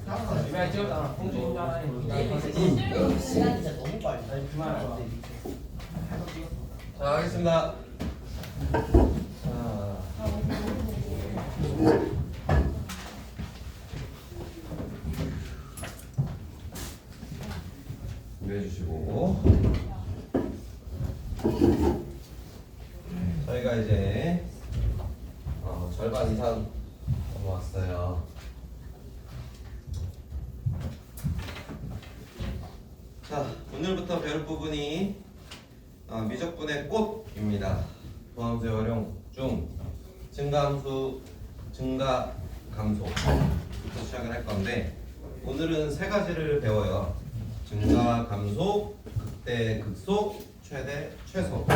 이번에 찍었잖아. 홍준이잖아. 시간이 진짜 너무 빨리. 아니 그만 안 돼. 자, 하겠습니다. 준비해 주시고 저희가 이제 절반 이상 넘어왔어요. 자, 오늘부터 배울 부분이 미적분의 꽃입니다. 도함수의 활용 중 증가함수, 증가감소부터 시작을 할 건데 오늘은 세 가지를 배워요. 증가감소, 극대, 극소, 최대, 최소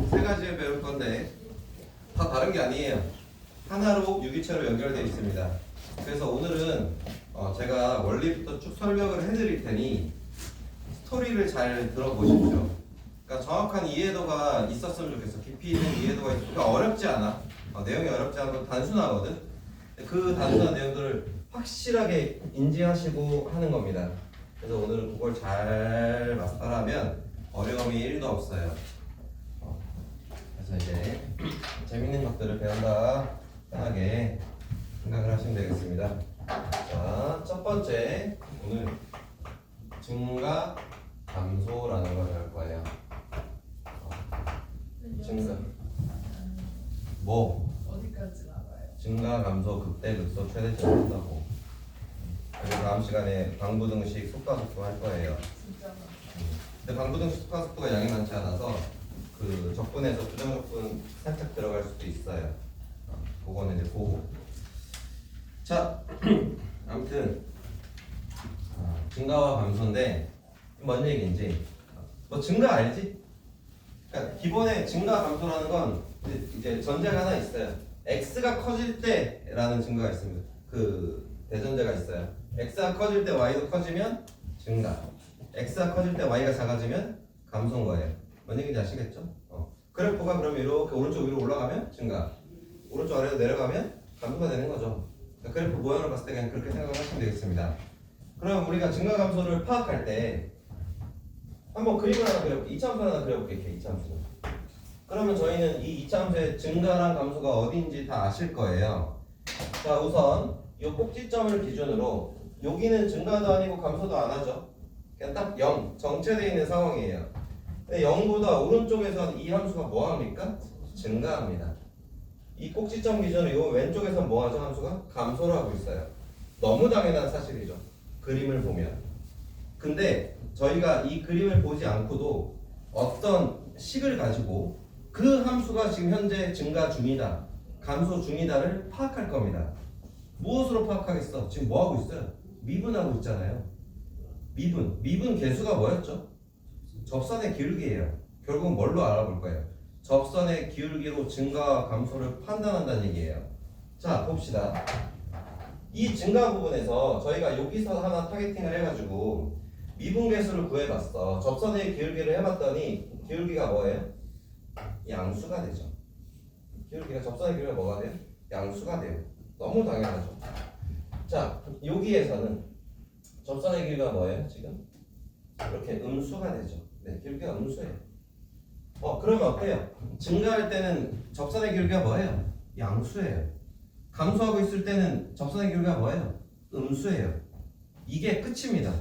세 가지를 배울 건데 다 다른 게 아니에요. 하나로 유기체로 연결되어 있습니다. 그래서 오늘은 제가 원리부터 쭉 설명을 해드릴 테니 스토리를 잘 들어보십시오. 그러니까 정확한 이해도가 있었으면 좋겠어. 깊이 있는 이해도가 있어. 그러니까 어렵지 않아. 내용이 어렵지 않고 단순하거든. 그 단순한 내용들을 확실하게 인지하시고 하는 겁니다. 그래서 오늘은 그걸 잘 마스터하면 어려움이 1도 없어요. 그래서 이제 재밌는 것들을 배운다 편하게 생각을 하시면 되겠습니다. 자, 첫 번째 오늘 증가 감소라는 걸 배울 거예요. 증가 뭐 어디까지 나가요? 증가 감소 극대 극소 최대치를 한다고. 그리고 다음 시간에 방부등식 속가속도 할 거예요. 진짜 많아. 근데 방부등식 속가속도가 양이 많지 않아서 그 적분에서 부정적분 살짝 들어갈 수도 있어요. 그거는 이제 보고. 자, 아무튼 증가와 감소인데 뭔 얘기인지 뭐 증가 알지? 그러니까 기본에 증가 감소라는 건 이제 전제가 하나 있어요. x가 커질 때라는 증가가 있습니다. 그 대전제가 있어요. x가 커질 때 y도 커지면 증가. x가 커질 때 y가 작아지면 감소인 거예요. 뭔 얘기인지 아시겠죠? 그래프가 그러면 이렇게 오른쪽 위로 올라가면 증가, 오른쪽 아래로 내려가면 감소가 되는 거죠. 그러니까 그래프 모양을 봤을 때 그냥 그렇게 생각을 하시면 되겠습니다. 그럼 우리가 증가 감소를 파악할 때 한번 그림을 하나 그려볼게요. 이차함수 하나 그려볼게요. 이차함수. 그러면 저희는 이 이차함수의 증가랑 감소가 어디인지 다 아실 거예요. 자, 우선 이 꼭지점을 기준으로 여기는 증가도 아니고 감소도 안 하죠. 그냥 딱 0 정체되어 있는 상황이에요. 0보다 오른쪽에선 이 함수가 뭐 합니까? 증가합니다. 이 꼭지점 기준으로 이 왼쪽에선 뭐 하죠? 함수가 감소를 하고 있어요. 너무 당연한 사실이죠. 그림을 보면. 근데 저희가 이 그림을 보지 않고도 어떤 식을 가지고 그 함수가 지금 현재 증가 중이다, 감소 중이다를 파악할 겁니다. 무엇으로 파악하겠어? 지금 뭐 하고 있어요? 미분하고 있잖아요. 미분 개수가 뭐였죠? 접선의 기울기예요. 결국은 뭘로 알아볼 거예요? 접선의 기울기로 증가와 감소를 판단한다는 얘기예요. 자, 봅시다. 이 증가 부분에서 저희가 여기서 하나 타겟팅을 해가지고 미분 개수를 구해봤어. 접선의 기울기를 해봤더니 기울기가 뭐예요? 양수가 되죠. 기울기가 접선의 기울기가 뭐가 돼요? 양수가 돼요. 너무 당연하죠. 자, 여기에서는 접선의 기울기가 뭐예요? 지금 이렇게 음수가 되죠. 네, 기울기가 음수예요. 그러면 어때요? 증가할 때는 접선의 기울기가 뭐예요? 양수예요. 감소하고 있을 때는 접선의 기울기가 뭐예요? 음수예요. 이게 끝입니다.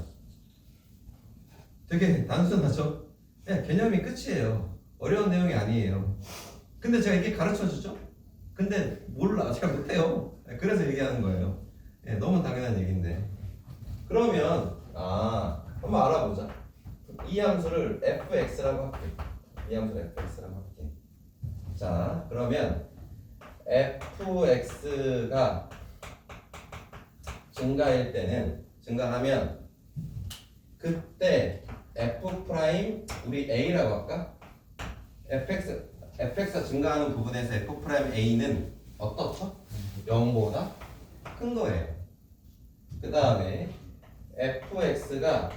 되게 단순하죠? 네, 개념이 끝이에요. 어려운 내용이 아니에요. 근데 제가 이게 가르쳐주죠? 근데 몰라. 잘 못해요. 그래서 얘기하는 거예요. 네, 너무 당연한 얘기인데. 그러면 한번 알아보자. 이 함수를 fx라고 할게. 이 함수를 fx라고 할게. 자, 그러면 fx가 증가일 때는, 증가하면 그때 f 프라임 우리 a라고 할까? fx가 증가하는 부분에서 f 프라임 a는 어떻죠? 0보다 큰 거예요. 그 다음에 fx가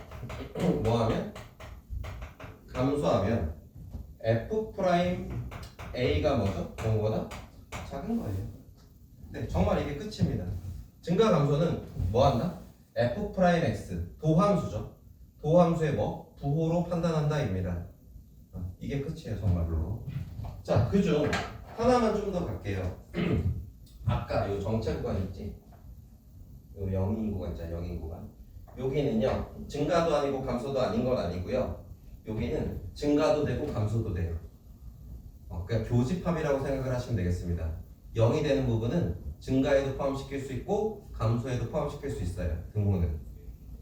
뭐하면? 감소하면 f 프라임 a가 뭐죠? 0보다 작은 거예요. 네, 정말 이게 끝입니다. 증가 감소는 뭐한다? f'(x) 도함수죠. 도함수의 뭐? 부호로 판단한다입니다. 이게 끝이에요 정말로. 자, 그중 하나만 좀 더 갈게요. 아까 요 정체 구간 있지? 요 영인 구간 있잖아, 영인 구간. 여기는요 증가도 아니고 감소도 아닌 건 아니고요. 여기는 증가도 되고 감소도 돼요. 그냥 교집합이라고 생각을 하시면 되겠습니다. 0이 되는 부분은 증가에도 포함시킬 수 있고 감소에도 포함시킬 수 있어요. 등호는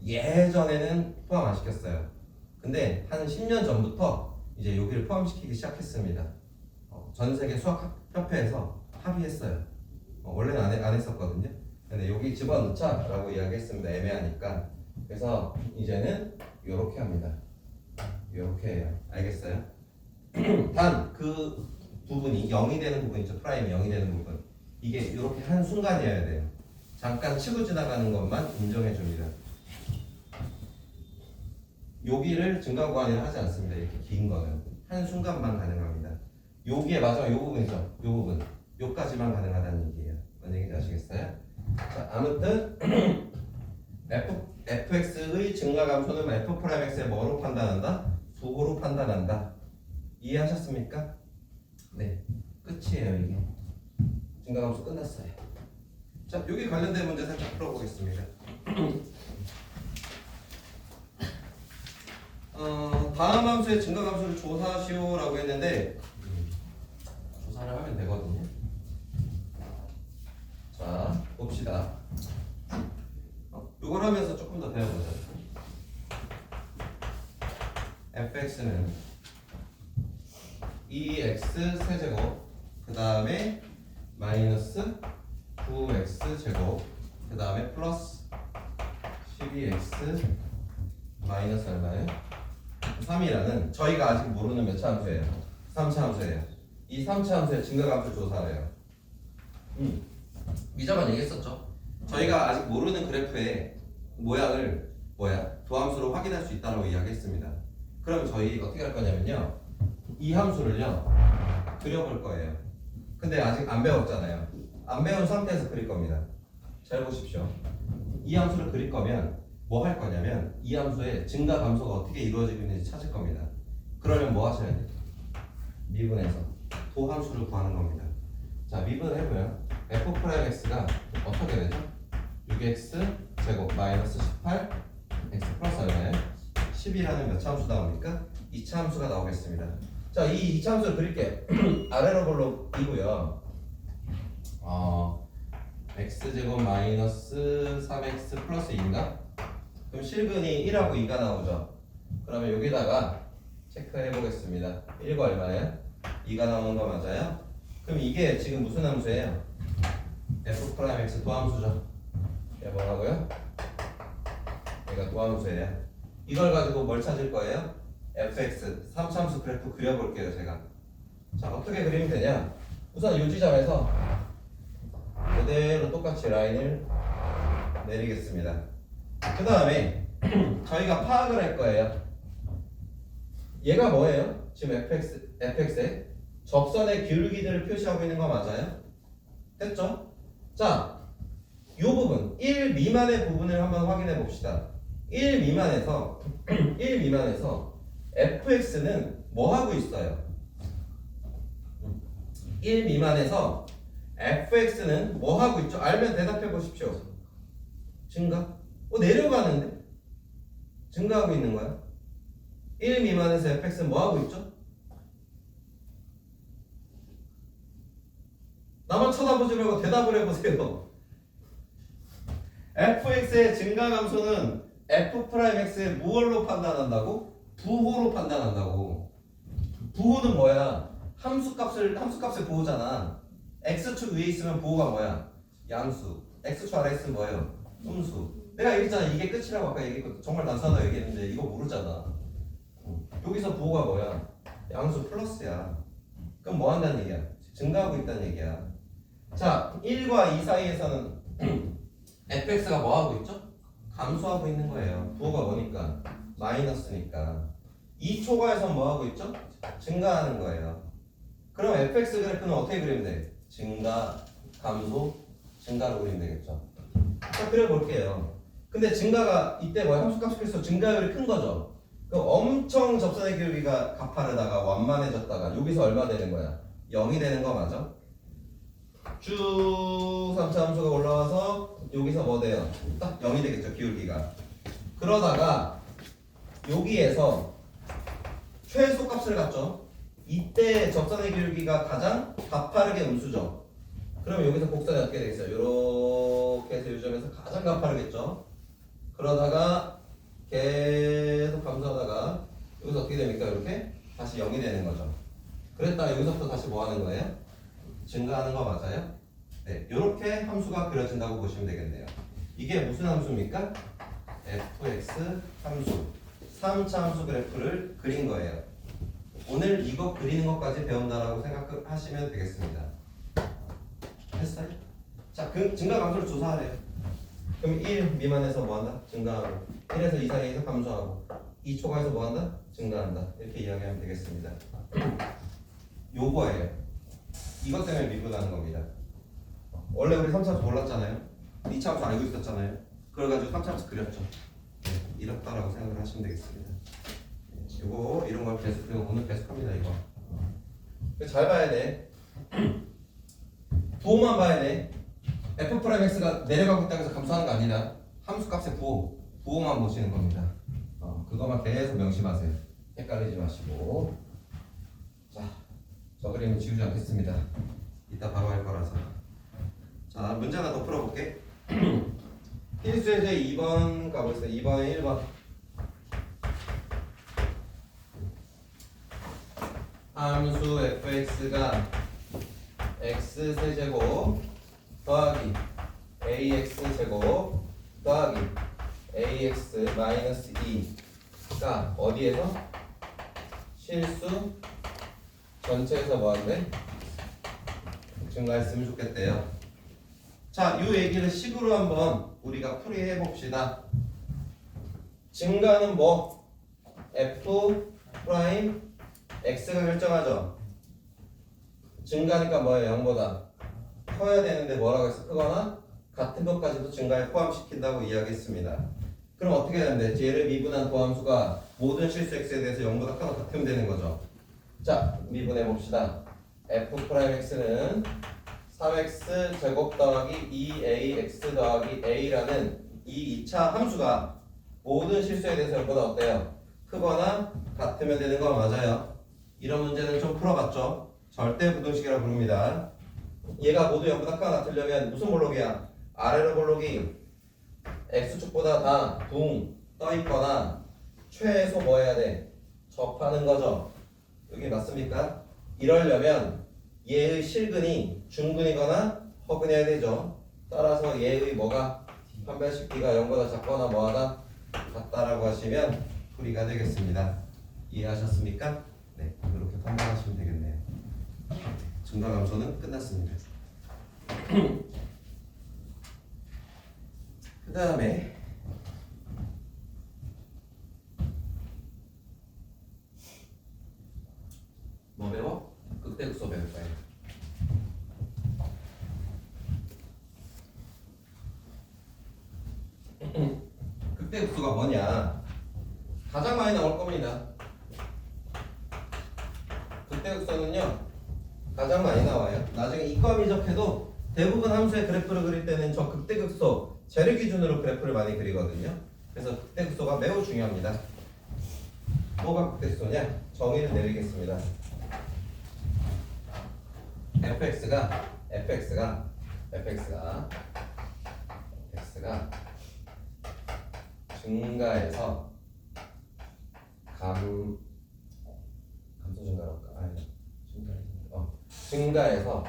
예전에는 포함 안 시켰어요. 근데 한 10년 전부터 이제 여기를 포함시키기 시작했습니다. 전 세계 수학협회에서 합의했어요. 원래는 안 했었거든요. 근데 여기 집어넣자라고 이야기했습니다. 애매하니까. 그래서 이제는 이렇게 합니다. 이렇게 해요. 알겠어요? 단 그 부분이 0이 되는 부분 있죠. 프라임이 0이 되는 부분. 이게 이렇게 한 순간이어야 돼요. 잠깐 치고 지나가는 것만 인정해 줍니다. 여기를 증가 구간이라 하지 않습니다. 이렇게 긴 거는 한 순간만 가능합니다. 여기에 마지막 요 부분이죠. 요 부분. 요까지만 가능하다는 얘기예요. 뭔 얘기인지 아시겠어요? 자, 아무튼 fx의 증가 감소는 f'x의 뭐로 판단한다? 부호로 판단한다. 이해하셨습니까? 네, 끝이에요 이게. 증가 감소 끝났어요. 자, 여기 관련된 문제 살짝 풀어보겠습니다. 다음 함수의 증가 감소를 조사하시오라고 했는데 조사를 하면 되거든요. 자, 봅시다. 이걸 하면서 조금 더 배워보자. fx는 2x 세제곱 그 다음에 마이너스 9x 제곱 그 다음에 플러스 12x 마이너스 얼마예요? 3이라는 저희가 아직 모르는 몇 차 함수예요? 3차 함수예요. 이 3차 함수의 증가감수 조사래요. 미자만 얘기했었죠. 저희가 아직 모르는 그래프의 모양을 도함수로 확인할 수 있다고 이야기했습니다. 그럼 저희 어떻게 할 거냐면요, 이 함수를요 그려볼 거예요. 근데 아직 안 배웠잖아요. 안 배운 상태에서 그릴 겁니다. 잘 보십시오. 이 함수를 그릴 거면 뭐 할 거냐면 이 함수의 증가 감소가 어떻게 이루어지고 있는지 찾을 겁니다. 그러면 뭐 하셔야 돼요? 미분해서 도함수를 구하는 겁니다. 자, 미분을 해보면 f'x가 어떻게 되죠? 6x 제곱 마이너스 18 x 플러스 얼마예요? 10이라는 몇 차 함수 나옵니까? 2차 함수가 나오겠습니다. 자, 이 2차 함수를 그릴게요. 아래로 볼록이고요. x제곱 마이너스 3x 플러스 2인가? 그럼 실근이 1하고 2가 나오죠. 그러면 여기다가 체크해 보겠습니다. 1과 얼마예요? 2가 나오는 거 맞아요? 그럼 이게 지금 무슨 함수예요? f'x 도함수죠. 얘 뭐라고요? 얘가 도함수예요. 이걸 가지고 뭘 찾을 거예요? fx 3차함수 그래프 그려볼게요. 제가. 자, 어떻게 그리면 되냐? 우선 이 지점에서 그대로 똑같이 라인을 내리겠습니다. 그 다음에 저희가 파악을 할 거예요. 얘가 뭐예요? 지금 fx에 접선의 기울기들을 표시하고 있는 거 맞아요? 됐죠? 자, 이 부분 1 미만의 부분을 한번 확인해 봅시다. 1 미만에서 1 미만에서 fx는 뭐 하고 있어요? 1 미만에서 fx는 뭐 하고 있죠? 알면 대답해 보십시오. 증가? 내려가는데? 증가하고 있는 거야? 1 미만에서 fx는 뭐 하고 있죠? 나만 쳐다보지 말고 대답을 해보세요. fx의 증가 감소는 f'x의 무얼로 판단한다고? 부호로 판단한다고. 부호는 뭐야? 함수값의 부호잖아. x축 위에 있으면 부호가 뭐야? 양수. x축 아래 있으면 뭐예요? 음수. 내가 얘기했잖아. 이게 끝이라고 아까 얘기했거든. 정말 단순하다 얘기했는데 이거 모르잖아. 여기서 부호가 뭐야? 양수 플러스야. 그럼 뭐 한다는 얘기야? 증가하고 있다는 얘기야. 자, 1과 2 사이에서는 fx가 뭐 하고 있죠? 감소하고 있는 거예요. 부호가 뭐니까? 마이너스니까. 2초과에서 뭐 하고 있죠? 증가하는 거예요. 그럼 fx 그래프는 어떻게 그리면 돼? 증가, 감소, 증가로 그리면 되겠죠. 자, 그려볼게요. 근데 증가가 이때 뭐야? 함수값이 클수록 증가율이 큰 거죠. 그럼 엄청 접선의 기울기가 가파르다가 완만해졌다가 여기서 얼마 되는 거야? 0이 되는 거 맞아? 쭉 3차 함수가 올라와서 여기서 뭐 돼요? 딱 0이 되겠죠, 기울기가. 그러다가 여기에서 최소값을 갖죠. 이때 접선의 기울기가 가장 가파르게 음수죠. 그럼 여기서 곡선이 어떻게 되겠어요? 이렇게 해서 이 점에서 가장 가파르겠죠. 그러다가 계속 감소하다가 여기서 어떻게 됩니까? 이렇게 다시 0이 되는 거죠. 그랬다가 여기서부터 다시 뭐 하는 거예요? 증가하는 거 맞아요? 네, 이렇게 함수가 그려진다고 보시면 되겠네요. 이게 무슨 함수입니까? fx 함수 3차 함수 그래프를 그린 거예요. 오늘 이거 그리는 것까지 배운다라고 생각하시면 되겠습니다. 했어요? 자, 그 증가 감소를 조사하래요. 그럼 1 미만에서 뭐한다? 증가하고 1에서 2 사이에서 감소하고 2 초과해서 뭐한다? 증가한다. 이렇게 이야기하면 되겠습니다. 요거예요. 이것 때문에 미분하는 겁니다. 원래 우리 3차 함수 몰랐잖아요. 2차 함수 알고 있었잖아요. 그래가지고 3차 함수 그렸죠. 네, 이렇다라고 생각을 하시면 되겠습니다. 이거 이런 걸 계속 그리고 오늘 계속합니다. 이거 잘 봐야 돼. 부호만 봐야 돼. f'(x가) 내려가고 있다고 해서 감소하는 거 아니라 함수값의 부호만 보시는 겁니다. 그거만 계속 명심하세요. 헷갈리지 마시고. 자, 저 그림은 지우지 않겠습니다. 이따 바로 할 거라서. 자, 문제 하나 더 풀어볼게. 필수에서 2번 가보겠습니다. 2번에 1번. 함수 fx가 x세제곱 더하기 ax제곱 더하기 ax 마이너스 2가 어디에서? 실수 전체에서 뭐한대? 증가했으면 좋겠대요. 자, 이 얘기를 식으로 한번 우리가 풀이해 봅시다. 증가는 뭐? f 프라임 x가 결정하죠. 증가니까 뭐예요? 0보다 커야 되는데 뭐라고 했어? 크거나 같은 것까지도 증가에 포함시킨다고 이야기했습니다. 그럼 어떻게 되는데? 얘를 미분한 도함수가 모든 실수 x에 대해서 0보다 크거나 같으면 되는 거죠. 자, 미분해 봅시다. f'x는 3x 제곱 더하기 2ax 더하기 a라는 이 2차 함수가 모든 실수에 대해서 0보다 어때요? 크거나 같으면 되는 거 맞아요. 이런 문제는 좀 풀어봤죠? 절대 부등식이라고 부릅니다. 얘가 모두 0보다 크거나 같으려면 무슨 볼록이야? 아래로 볼록이 x축보다 다 둥 떠있거나 최소 뭐 해야 돼? 접하는 거죠. 여기 맞습니까? 이러려면 얘의 실근이 중근이거나 허근해야 되죠. 따라서 얘의 뭐가 판별식 b가 0보다 작거나 뭐하다 같다라고 하시면 풀이가 되겠습니다. 이해하셨습니까? 네, 이렇게 판단하시면 되겠네요. 증가감소는 끝났습니다. 그 다음에 뭐 배워? 극대극소 배울 거예요. 극대극소가 뭐냐? 가장 많이 나올 겁니다. 극대극소는요 가장 많이 나와요. 나중에 이과 미적해도 대부분 함수의 그래프를 그릴 때는 저 극대극소 쟤를 기준으로 그래프를 많이 그리거든요. 그래서 극대극소가 매우 중요합니다. 뭐가 극대극소냐? 정의를 내리겠습니다. fx가 증가해서 감소 증가로 할까? 아니, 증가해서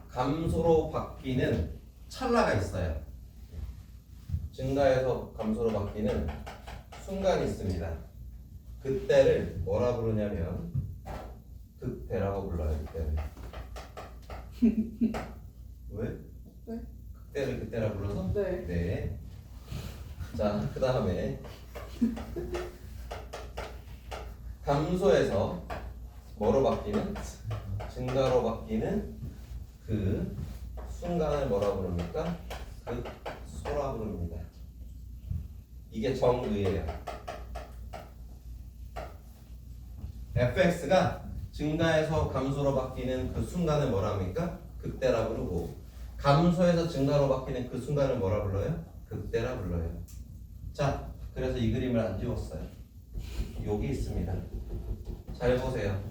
감소로 바뀌는 찰나가 있어요. 증가해서 감소로 바뀌는 순간이 있습니다. 그때를 뭐라 부르냐면 극대라고 불러요. 그때를. 왜? 네. 극대를 그때라 불러서? 네. 네. 자, 그 다음에 감소에서 뭐로 바뀌는? 증가로 바뀌는 그 순간을 뭐라 부릅니까? 극소라 부릅니다. 이게 정의예요. fx가 증가에서 감소로 바뀌는 그 순간을 뭐라 합니까? 극대라 부르고 감소에서 증가로 바뀌는 그 순간을 뭐라 불러요? 극대라 불러요. 자, 그래서 이 그림을 안 지웠어요. 여기 있습니다. 잘 보세요.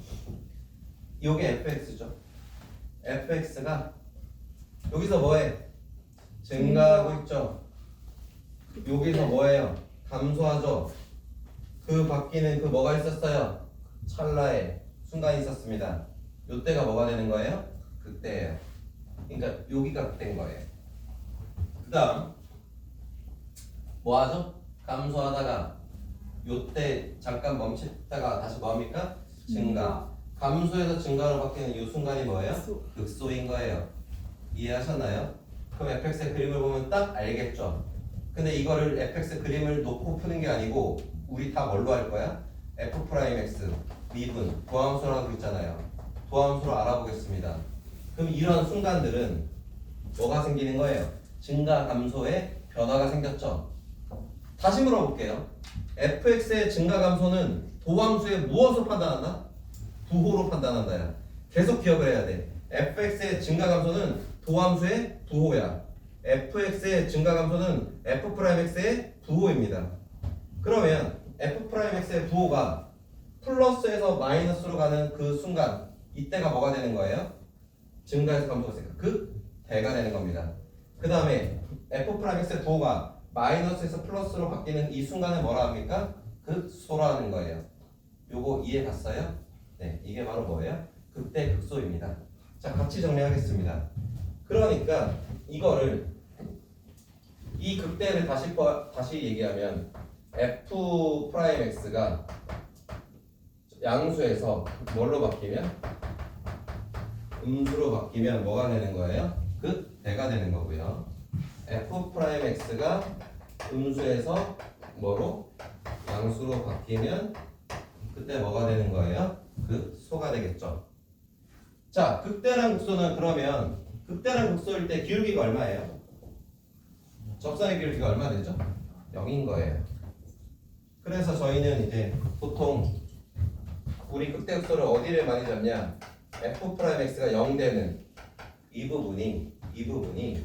요게 fx죠. fx가 여기서 뭐해? 증가하고 있죠. 여기서 뭐예요? 감소하죠. 그 바뀌는 그 뭐가 있었어요? 찰나에 순간이 있었습니다. 요때가 뭐가 되는 거예요? 극대예요. 그러니까 여기가 극대인 거예요. 그 다음 뭐 하죠? 감소하다가 요때 잠깐 멈췄다가 다시 뭐합니까? 증가. 감소에서 증가로 바뀌는 이 순간이 뭐예요? 극소인 거예요. 이해하셨나요? 그럼 fx의 그림을 보면 딱 알겠죠? 근데 이거를 fx 그림을 놓고 푸는 게 아니고 우리 다 뭘로 할 거야? f'x 미분 도함수라고 있잖아요. 도함수로 알아보겠습니다. 그럼 이런 순간들은 뭐가 생기는 거예요? 증가 감소에 변화가 생겼죠. 다시 물어볼게요. fx의 증가 감소는 도함수의 무엇으로 판단한다? 부호로 판단한다야. 계속 기억을 해야 돼. fx의 증가 감소는 도함수의 부호야. fx의 증가 감소는 f'x의 부호입니다. 그러면 f'x의 부호가 플러스에서 마이너스로 가는 그 순간 이때가 뭐가 되는 거예요? 증가에서 감소가 있으니까 극대가 되는 겁니다. 그 다음에 f'x의 부호가 마이너스에서 플러스로 바뀌는 이 순간을 뭐라 합니까? 극소라는 거예요. 요거 이해 갔어요? 네, 이게 바로 뭐예요? 극대 극소입니다. 자, 같이 정리하겠습니다. 그러니까 이거를 이 극대를 다시 얘기하면 f'x가 양수에서 뭘로 바뀌면 음수로 바뀌면 뭐가 되는 거예요? 극대가 되는 거고요. f'x가 음수에서 뭐로 양수로 바뀌면 그때 뭐가 되는 거예요? 극소가 되겠죠. 자, 극대랑 극소는 그러면 극대랑 극소일 때 기울기가 얼마예요? 접선의 기울기가 얼마 되죠? 0인 거예요. 그래서 저희는 이제 보통 우리 극대 극소를 어디를 많이 잡냐? f'x가 0 되는 이 부분이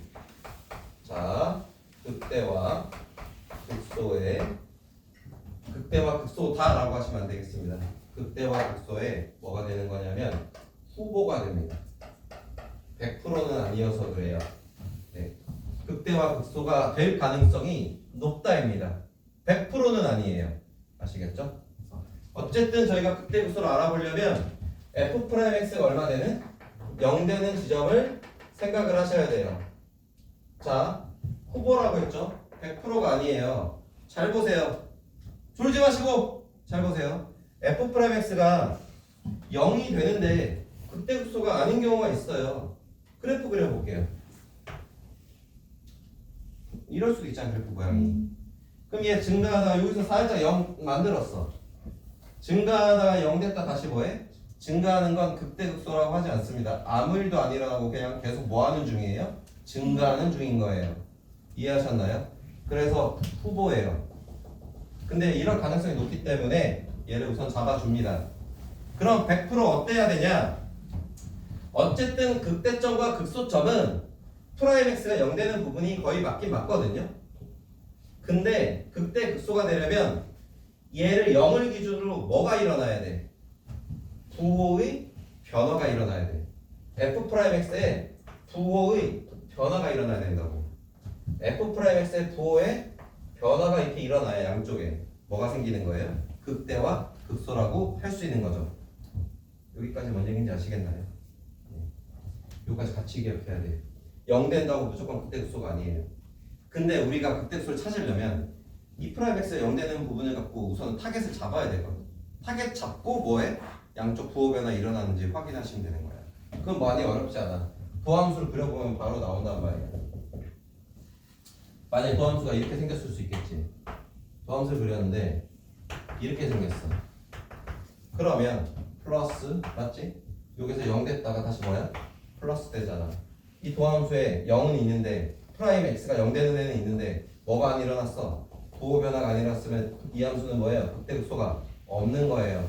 자, 극대와 극소다라고 하시면 안 되겠습니다. 극대와 극소에 뭐가 되는 거냐면 후보가 됩니다. 100%는 아니어서 그래요. 네. 극대와 극소가 될 가능성이 높다입니다. 100%는 아니에요. 아시겠죠? 어쨌든 저희가 극대 극소를 알아보려면 f'x가 얼마 되는? 0 되는 지점을 생각을 하셔야 돼요. 자, 후보라고 했죠? 100%가 아니에요. 잘 보세요. 졸지 마시고 잘 보세요. f'x가 0이 되는데 극대 극소가 아닌 경우가 있어요. 그래프 그려볼게요. 이럴 수도 있잖아, 그래프 모양이. 그럼 얘 증가하다가 여기서 살짝 0 만들었어. 증가하다가 0 됐다 다시 뭐해? 증가하는 건 극대 극소라고 하지 않습니다. 아무 일도 안 일어나고 그냥 계속 뭐 하는 중이에요? 증가하는 중인 거예요. 이해하셨나요? 그래서 후보예요. 근데 이런 가능성이 높기 때문에 얘를 우선 잡아줍니다. 그럼 100% 어때야 되냐? 어쨌든 극대점과 극소점은 프라임 x가 0 되는 부분이 거의 맞긴 맞거든요. 근데 극대 극소가 되려면 얘를 0을 기준으로 뭐가 일어나야 돼? 부호의 변화가 일어나야 돼. f'x의 부호의 변화가 일어나야 된다고. f'x의 부호의 변화가 이렇게 일어나야 양쪽에 뭐가 생기는 거예요? 극대와 극소라고 할 수 있는 거죠. 여기까지 뭔 얘기인지 아시겠나요? 여기까지 같이 기억해야 돼요. 0 된다고 무조건 극대 극소가 아니에요. 근데 우리가 극대 극소를 찾으려면 이 프라임 x가 0 되는 부분을 갖고 우선 타겟을 잡아야 되거든. 타겟 잡고 뭐해? 양쪽 부호 변화 일어나는지 확인하시면 되는 거야. 그건 많이 어렵지 않아. 도함수를 그려보면 바로 나온단 말이야. 만약에 도함수가 이렇게 생겼을 수 있겠지. 도함수를 그렸는데 이렇게 생겼어. 그러면 플러스 맞지? 여기서 0 됐다가 다시 뭐야? 플러스 되잖아. 이 도함수에 0은 있는데 프라임 x가 0 되는 애는 있는데 뭐가 안 일어났어? 부호 변화가 아니랐으면 이 함수는 뭐예요? 극대극소가 없는 거예요.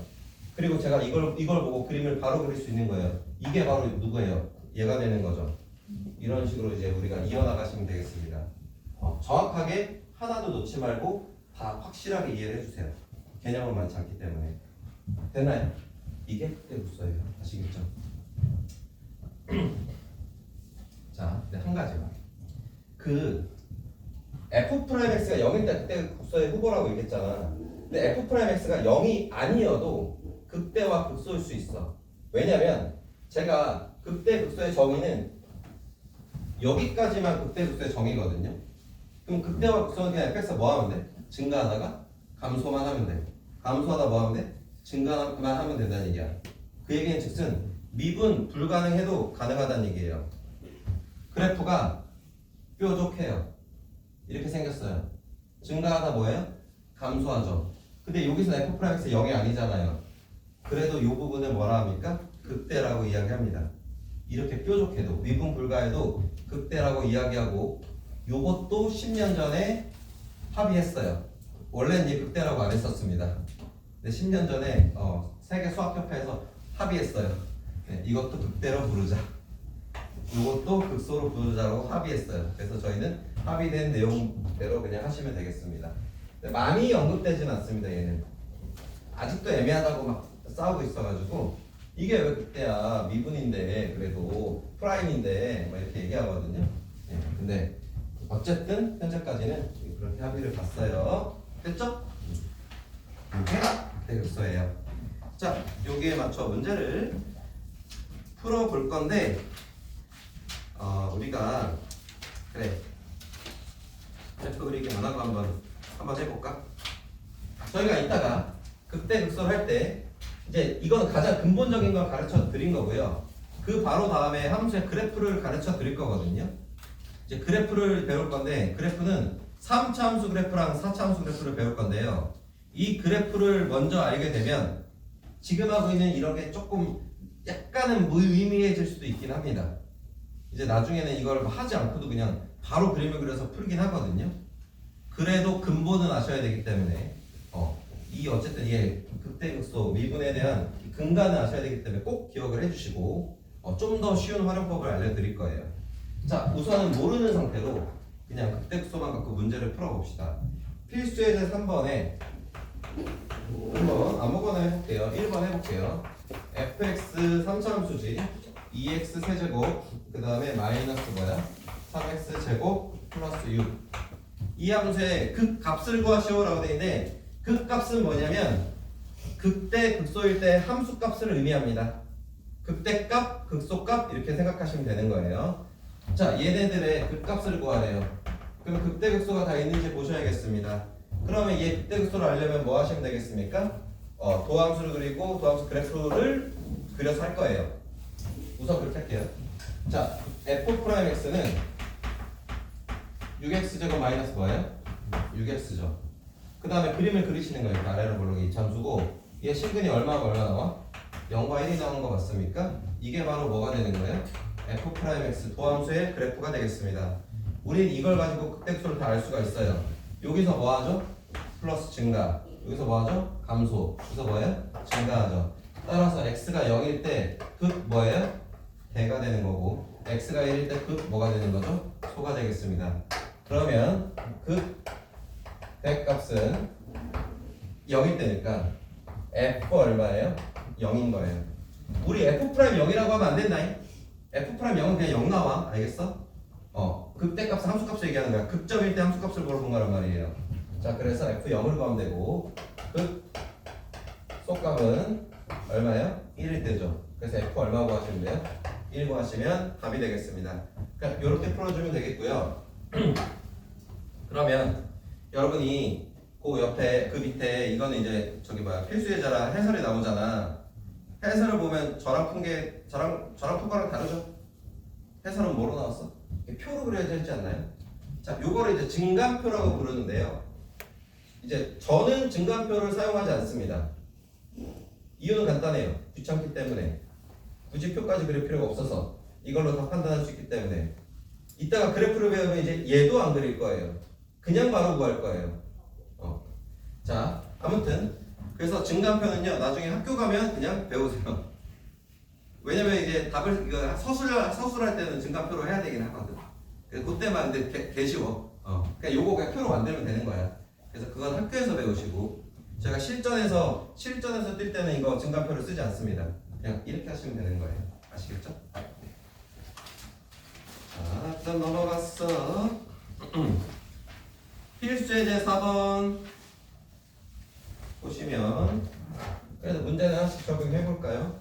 그리고 제가 이걸 보고 그림을 바로 그릴 수 있는 거예요. 이게 바로 누구예요? 얘가 되는 거죠. 이런 식으로 이제 우리가 이어나가시면 되겠습니다. 정확하게 하나도 놓지 말고 다 확실하게 이해를 해주세요. 개념은 많지 않기 때문에. 됐나요? 이게 극대극소예요. 아시겠죠? 자, 한 가지만. 그 F'X가 0일 때 극대극소의 후보라고 얘기했잖아. 근데 F'X가 0이 아니어도 극대와 극소일 수 있어. 왜냐면 제가 극대극소의 정의는 여기까지만 극대극소의 정의거든요. 그럼 극대와 극소는 그냥 fx가 뭐 하면 돼? 증가하다가 감소만 하면 돼. 감소하다 뭐 하면 돼? 증가만 하면 된다는 얘기야. 그 얘기는 즉슨 미분 불가능해도 가능하다는 얘기예요. 그래프가 뾰족해요. 이렇게 생겼어요. 증가하다 뭐예요? 감소하죠. 근데 여기서 f'x 0이 아니잖아요. 그래도 이 부분을 뭐라 합니까? 극대라고 이야기합니다. 이렇게 뾰족해도 미분 불가해도 극대라고 이야기하고 요것도 10년 전에 합의했어요. 원래는 이 극대라고 안 했었습니다. 근데 10년 전에 세계 수학협회에서 합의했어요. 네, 이것도 극대로 부르자. 이것도 극소로 부르자라고 합의했어요. 그래서 저희는 합의된 내용대로 그냥 하시면 되겠습니다. 많이 언급되진 않습니다. 얘는 아직도 애매하다고 막 싸우고 있어가지고 이게 왜 극대야? 미분인데 그래도 프라임인데 막 이렇게 얘기하거든요. 네, 근데 어쨌든 현재까지는 그렇게 합의를 봤어요. 됐죠? 이게가 극대극소예요. 자, 여기에 맞춰 문제를 풀어볼 건데 우리가 그래 F 그리기 원하고 한번 해볼까? 저희가 이따가 극대극소를 할 때 이제 이건 가장 근본적인 걸 가르쳐 드린 거고요. 그 바로 다음에 함수의 그래프를 가르쳐 드릴 거거든요. 이제 그래프를 배울 건데 그래프는 3차 함수 그래프랑 4차 함수 그래프를 배울 건데요. 이 그래프를 먼저 알게 되면 지금 하고 있는 이런 게 조금 약간은 무의미해질 수도 있긴 합니다. 이제 나중에는 이걸 하지 않고도 그냥 바로 그림을 그려서 풀긴 하거든요. 그래도 근본은 아셔야 되기 때문에 이 어쨌든 이게 극대극소 미분에 대한 근간을 아셔야 되기 때문에 꼭 기억을 해주시고 좀 더 쉬운 활용법을 알려드릴 거예요. 자, 우선은 모르는 상태로 그냥 극대극소만 갖고 문제를 풀어봅시다. 필수예제 3번에 한번 아무거나 해볼게요. 1번 해볼게요. fx 3차 함수지 2x 세제곱 그 다음에 마이너스 뭐야? 3x 제곱 플러스 6. 이 함수의 극값을 구하시오라고 되어 있는데 극값은 뭐냐면 극대 극소일 때 함수값을 의미합니다. 극대값, 극소값 이렇게 생각하시면 되는 거예요. 자, 얘네들의 극값을 구하래요. 그럼 극대극소가 다 있는지 보셔야겠습니다. 그러면 얘 극대극소를 알려면 뭐 하시면 되겠습니까? 도함수를 그리고 도함수 그래프를 그려서 할 거예요. 우선 그렇게 할게요. 자, f'x는 6x제곱 마이너스 뭐예요? 6x죠. 그 다음에 그림을 그리시는 거예요. 아래로 볼록이 이참수고 얘 신근이 얼마가 얼마 나와? 0과 1이 나오는 거 맞습니까? 이게 바로 뭐가 되는 거예요? f'x 도함수의 그래프가 되겠습니다. 우린 이걸 가지고 극대극소를 다 알 수가 있어요. 여기서 뭐 하죠? 플러스 증가. 여기서 뭐 하죠? 감소. 여기서 뭐예요? 증가하죠. 따라서 x가 0일 때 극 뭐예요? 대가 되는 거고 x가 1일 때 극 뭐가 되는 거죠? 소가 되겠습니다. 그러면 극 대값은 0일 때니까 f 얼마예요? 0인 거예요. 우리 f'0이라고 하면 안 된다잉. f'0은 그냥 0 나와. 알겠어? 극대값은 함수값을 얘기하는 거야. 극점일 때 함수값을 물어본 거란 말이에요. 자, 그래서 f0을 구하면 되고 극소값은 얼마예요? 1일 때죠. 그래서 f 얼마 구하시면 돼요? 1 구하시면 답이 되겠습니다. 그러니까 이렇게 풀어주면 되겠고요. 그러면 여러분이 그 옆에 그 밑에 이거는 이제 저기 뭐야 필수예제라 해설이 나오잖아. 해설을 보면 저랑 푼 거랑 다르죠? 해설은 뭐로 나왔어? 표로 그려야지 했지 않나요? 자, 요거를 이제 증감표라고 부르는데요. 이제 저는 증감표를 사용하지 않습니다. 이유는 간단해요. 귀찮기 때문에. 굳이 표까지 그릴 필요가 없어서 이걸로 다 판단할 수 있기 때문에. 이따가 그래프를 배우면 이제 얘도 안 그릴 거예요. 그냥 바로 구할 거예요. 자, 아무튼 그래서 증가표는요 나중에 학교 가면 그냥 배우세요. 왜냐면 이제 답을 이거 서술할 때는 증가표로 해야 되긴 하거든. 그래서 그때만 근데 개 쉬워. 그냥 요거 그냥 표로 만들면 되는 거야. 그래서 그건 학교에서 배우시고 제가 실전에서 뛸 때는 이거 증가표를 쓰지 않습니다. 그냥 이렇게 하시면 되는 거예요. 아시겠죠? 자, 일단 넘어갔어. 필수예제 4번 보시면 그래서 문제는 하나씩 적용해 볼까요?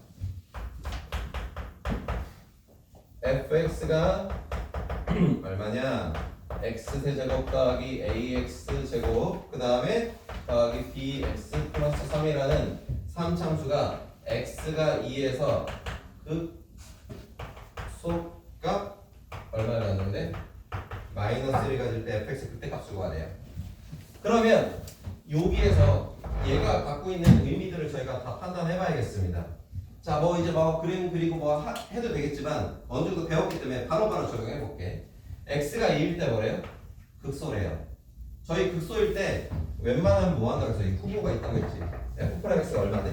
fx가 얼마냐? x세제곱 더하기 ax제곱 그 다음에 더하기 bx 플러스 3이라는 3참수가 x가 2에서 극소값 얼마를 갖는데? 마이너스 1을 가질 때 fx 그때 값을 구하래요. 그러면 여기에서 얘가 갖고 있는 의미들을 저희가 다 판단해 봐야겠습니다. 자, 뭐 이제 뭐 그림 그리고 뭐 해도 되겠지만 어느 정도 배웠기 때문에 바로바로 적용해 볼게. x가 2일 때 뭐래요? 극소래요. 저희 극소일 때 웬만하면 뭐 한다고 해서 이 후보가 있다고 했지. f'(x가 얼마네?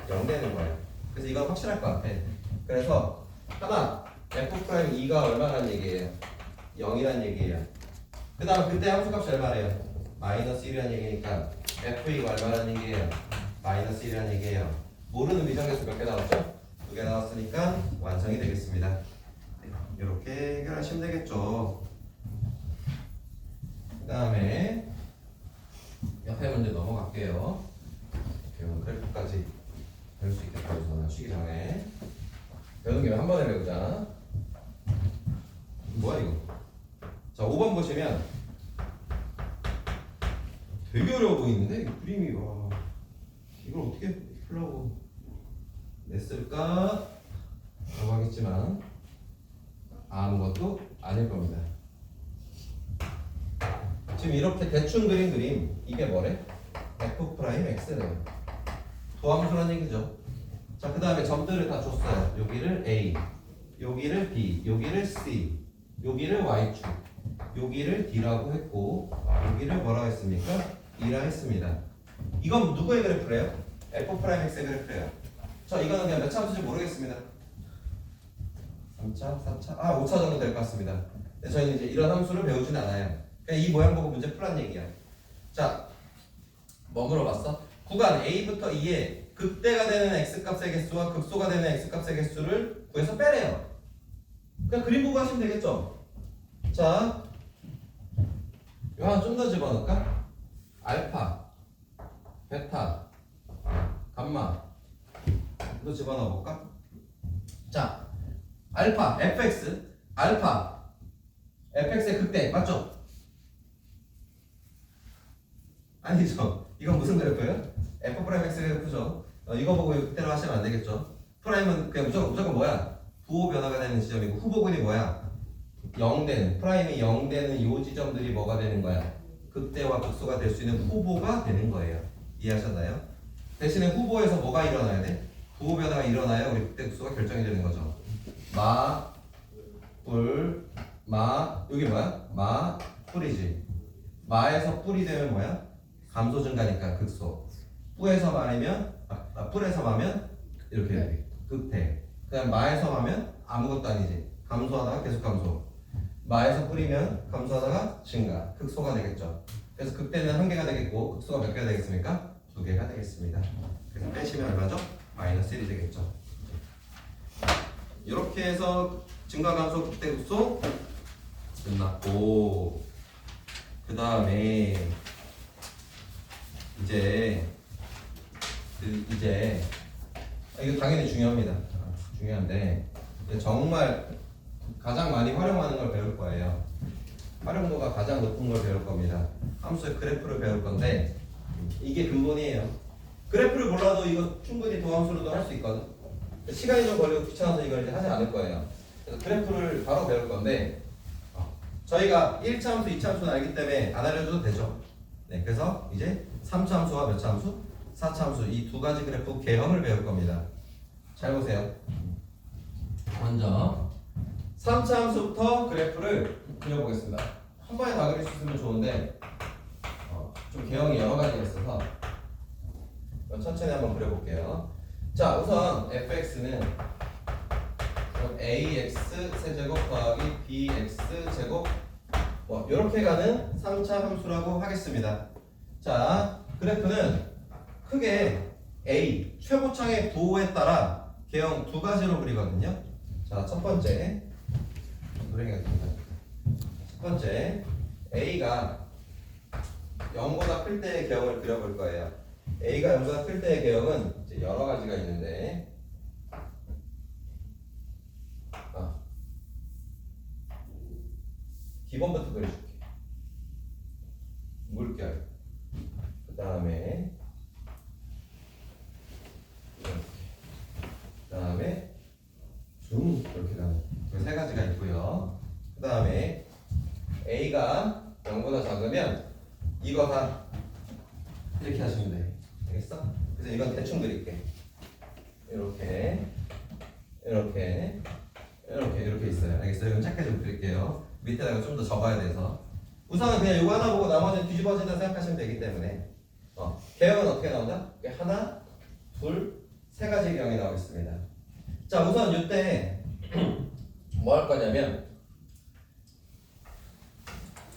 0 되는 거예요. 그래서 이건 확실할 것 같아. 그래서 하나 f'2가 얼마란 얘기예요? 0이란 얘기예요. 그 다음 그때 함수값이 얼마래요? 마이너스 1이란 얘기니까 f2가 얼마란 얘기예요? 마이너스 1이란 얘기예요. 모르는 미정계수 몇 개 나왔죠? 2개 나왔으니까 완성이 되겠습니다. 이렇게 해결하시면 되겠죠. 그 다음에 옆에 문제 넘어갈게요. 그래프까지 배울 수 있겠다. 우선 쉬기 전에 배우는 김에 한 번에 배우자. 뭐야 이거? 자, 5번 보시면 되게 어려워 보이는데 이 그림이 와 이걸 어떻게 풀라고 냈을까? 라고 하겠지만 아무것도 아닐 겁니다. 지금 이렇게 대충 그린 그림 이게 뭐래? f'x래요. 도함수란 얘기죠. 자, 그 다음에 점들을 다 줬어요. 여기를 a, 여기를 b, 여기를 c, 여기를 y축, 여기를 d라고 했고 여기를 뭐라고 했습니까? 2라 했습니다. 이건 누구의 그래프래요? f'x의 그래프래요. 자, 이거는 그냥 몇 참수인지 모르겠습니다. 3차, 4차, 5차 정도 될 것 같습니다. 근데 저희는 이제 이런 함수를 배우진 않아요. 그냥 이 모양 보고 문제 풀란 얘기야. 자, 뭐 물어봤어? 구간 A부터 E에 극대가 되는 x값의 개수와 극소가 되는 x값의 개수를 구해서 빼래요. 그냥 그림 보고 하시면 되겠죠? 자, 이거 하나 좀 더 집어넣을까? 알파, 베타, 감마 또 집어넣어 볼까? 자, 알파, fx, 알파, fx의 극대 맞죠? 아니죠. 이건 무슨 그래프예요? f'x의 그래프죠. 이거 보고 극대로 하시면 안 되겠죠. 프라임은 그냥 무조건 뭐야? 부호 변화가 되는 지점이고 후보근이 뭐야? 0 되는, 프라임이 0 되는 이 지점들이 뭐가 되는 거야? 극대와 극소가 될 수 있는 후보가 되는 거예요. 이해하셨나요? 대신에 후보에서 뭐가 일어나야 돼? 부호 변화가 일어나야 우리 극대 극소가 결정이 되는 거죠. 마, 뿔, 마, 여기 뭐야? 마, 뿔이지. 마에서 뿔이 되면 뭐야? 감소 증가니까 극소. 뿌에서 마면 뿔에서 마면 이렇게 돼. 극대. 그다음 마에서 마면 아무것도 아니지. 감소하다가 계속 감소. 마에서 뿌리면 감소하다가 증가. 극소가 되겠죠. 그래서 극대는 1개가 되겠고 극소가 몇 개가 되겠습니까? 2개가 되겠습니다. 그래서 빼시면 얼마죠? 마이너스 1이 되겠죠. 이렇게 해서 증가 감소 극대 극소 끝났고 그 다음에 이제 이거 당연히 중요합니다. 중요한데 정말 가장 많이 활용하는 걸 배울 거예요. 활용도가 가장 높은 걸 배울 겁니다. 함수의 그래프를 배울 건데 이게 근본이에요. 그래프를 몰라도 이거 충분히 도함수로도 할 수 있거든. 시간이 좀 걸리고 귀찮아서 이걸 이제 하지 않을 거예요. 그래서 그래프를 바로 배울 건데 저희가 1차 함수, 2차 함수는 알기 때문에 안 알려줘도 되죠. 네, 그래서 이제 3차 함수와 몇 차 함수? 4차 함수 이 두 가지 그래프 개형을 배울 겁니다. 잘 보세요. 먼저 3차 함수부터 그래프를 그려보겠습니다. 한 번에 다 그릴 수 있으면 좋은데 좀 개형이 여러 가지가 있어서 천천히 한번 그려볼게요. 자, 우선 fx는 ax 세제곱 더하기 bx 제곱 뭐 이렇게 가는 3차 함수라고 하겠습니다. 자, 그래프는 크게 a 최고창의 부호에 따라 개형 두 가지로 그리거든요. 자, 첫 번째 첫 번째 a가 0보다 클 때의 개형을 그려볼 거예요. a가 0보다 클 때의 개형은 이제 여러 가지가 있는데 기본부터 그려줄게. 물결. 그 다음에 이렇게. 그 다음에 줌 이렇게 가는 그 세 가지가 있고요. 그 다음에 a가 0보다 작으면 이거 다 이렇게 하시면 돼. 알겠어? 그래서 이건 대충 그릴게. 이렇게 이렇게 이렇게 이렇게 있어요. 알겠어요? 이건 작게 좀 그릴게요. 밑에다가 좀 더 적어야 돼서 우선은 그냥 이거 하나 보고 나머지는 뒤집어진다 생각하시면 되기 때문에 개형은 어떻게 나온다? 하나, 둘, 세 가지 개형이 나오겠습니다. 자, 우선 이때 뭐 할 거냐면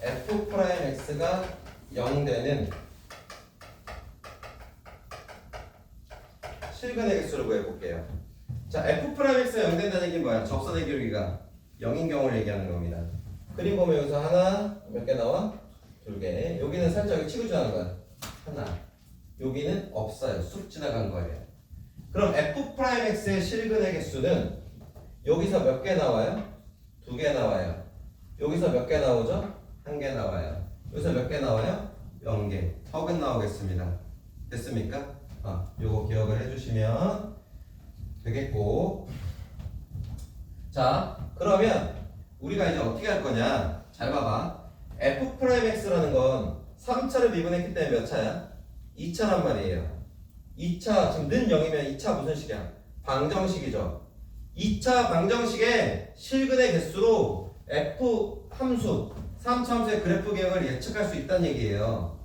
f'x가 0 되는 실근의 개수를 구해볼게요. 자, f'x가 0 된다는 얘기는 뭐야? 접선의 기울기가 0인 경우를 얘기하는 겁니다. 그림 보면 여기서 하나 몇 개 나와? 2개. 여기는 살짝 여기 치고 지나간 거야. 하나. 여기는 없어요. 쑥 지나간 거예요. 그럼 f'x의 실근의 개수는 여기서 몇 개 나와요? 2개 나와요. 여기서 몇 개 나오죠? 1개 나와요. 여기서 몇 개 나와요? 0개. 턱은 나오겠습니다. 됐습니까? 요거 기억을 해주시면 되겠고. 자, 그러면 우리가 이제 어떻게 할 거냐? 잘 봐봐. f'x라는 건 3차를 미분했기 때문에 몇 차야? 2차란 말이에요. 2차, 지금 는 0이면 2차 무슨 식이야? 방정식이죠. 2차 방정식의 실근의 개수로 f 함수, 3차 함수의 그래프 개형을 예측할 수 있다는 얘기예요.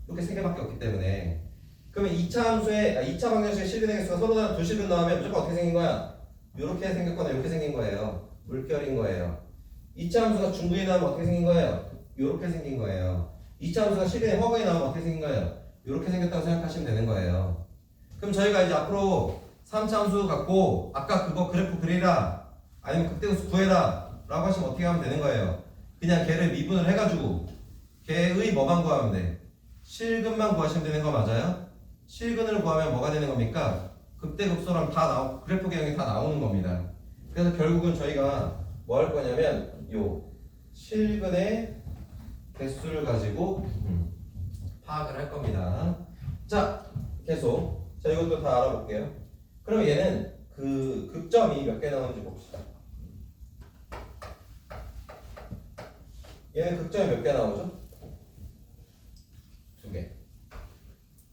이렇게 세 개밖에 없기 때문에. 그러면 2차 함수의 2차 방정식의 실근의 개수가 서로 다른 두 실근 나오면 무조건 어떻게 생긴 거야? 이렇게 생겼거나 이렇게 생긴 거예요. 물결인 거예요. 2차 함수가 중근이 나오면 어떻게 생긴 거예요? 이렇게 생긴 거예요. 2차 함수가 실근의 허근이 나오면 어떻게 생긴 거예요? 이렇게 생겼다고 생각하시면 되는 거예요. 그럼 저희가 이제 앞으로 3차 함수 갖고 아까 그거 그래프 그리라 아니면 극대급수 구해라 라고 하시면 어떻게 하면 되는 거예요? 그냥 걔를 미분을 해가지고 걔의 뭐만 구하면 돼? 실근만 구하시면 되는 거 맞아요? 실근을 구하면 뭐가 되는 겁니까? 극대급소랑 다 그래프 개형이 다 나오는 겁니다. 그래서 결국은 저희가 뭐 할 거냐면 요 실근의 개수를 가지고 파악을 할 겁니다. 자, 계속 자 이것도 다 알아볼게요. 그럼 얘는 그 극점이 몇 개 나오는지 봅시다. 얘는 극점이 몇 개 나오죠? 2개.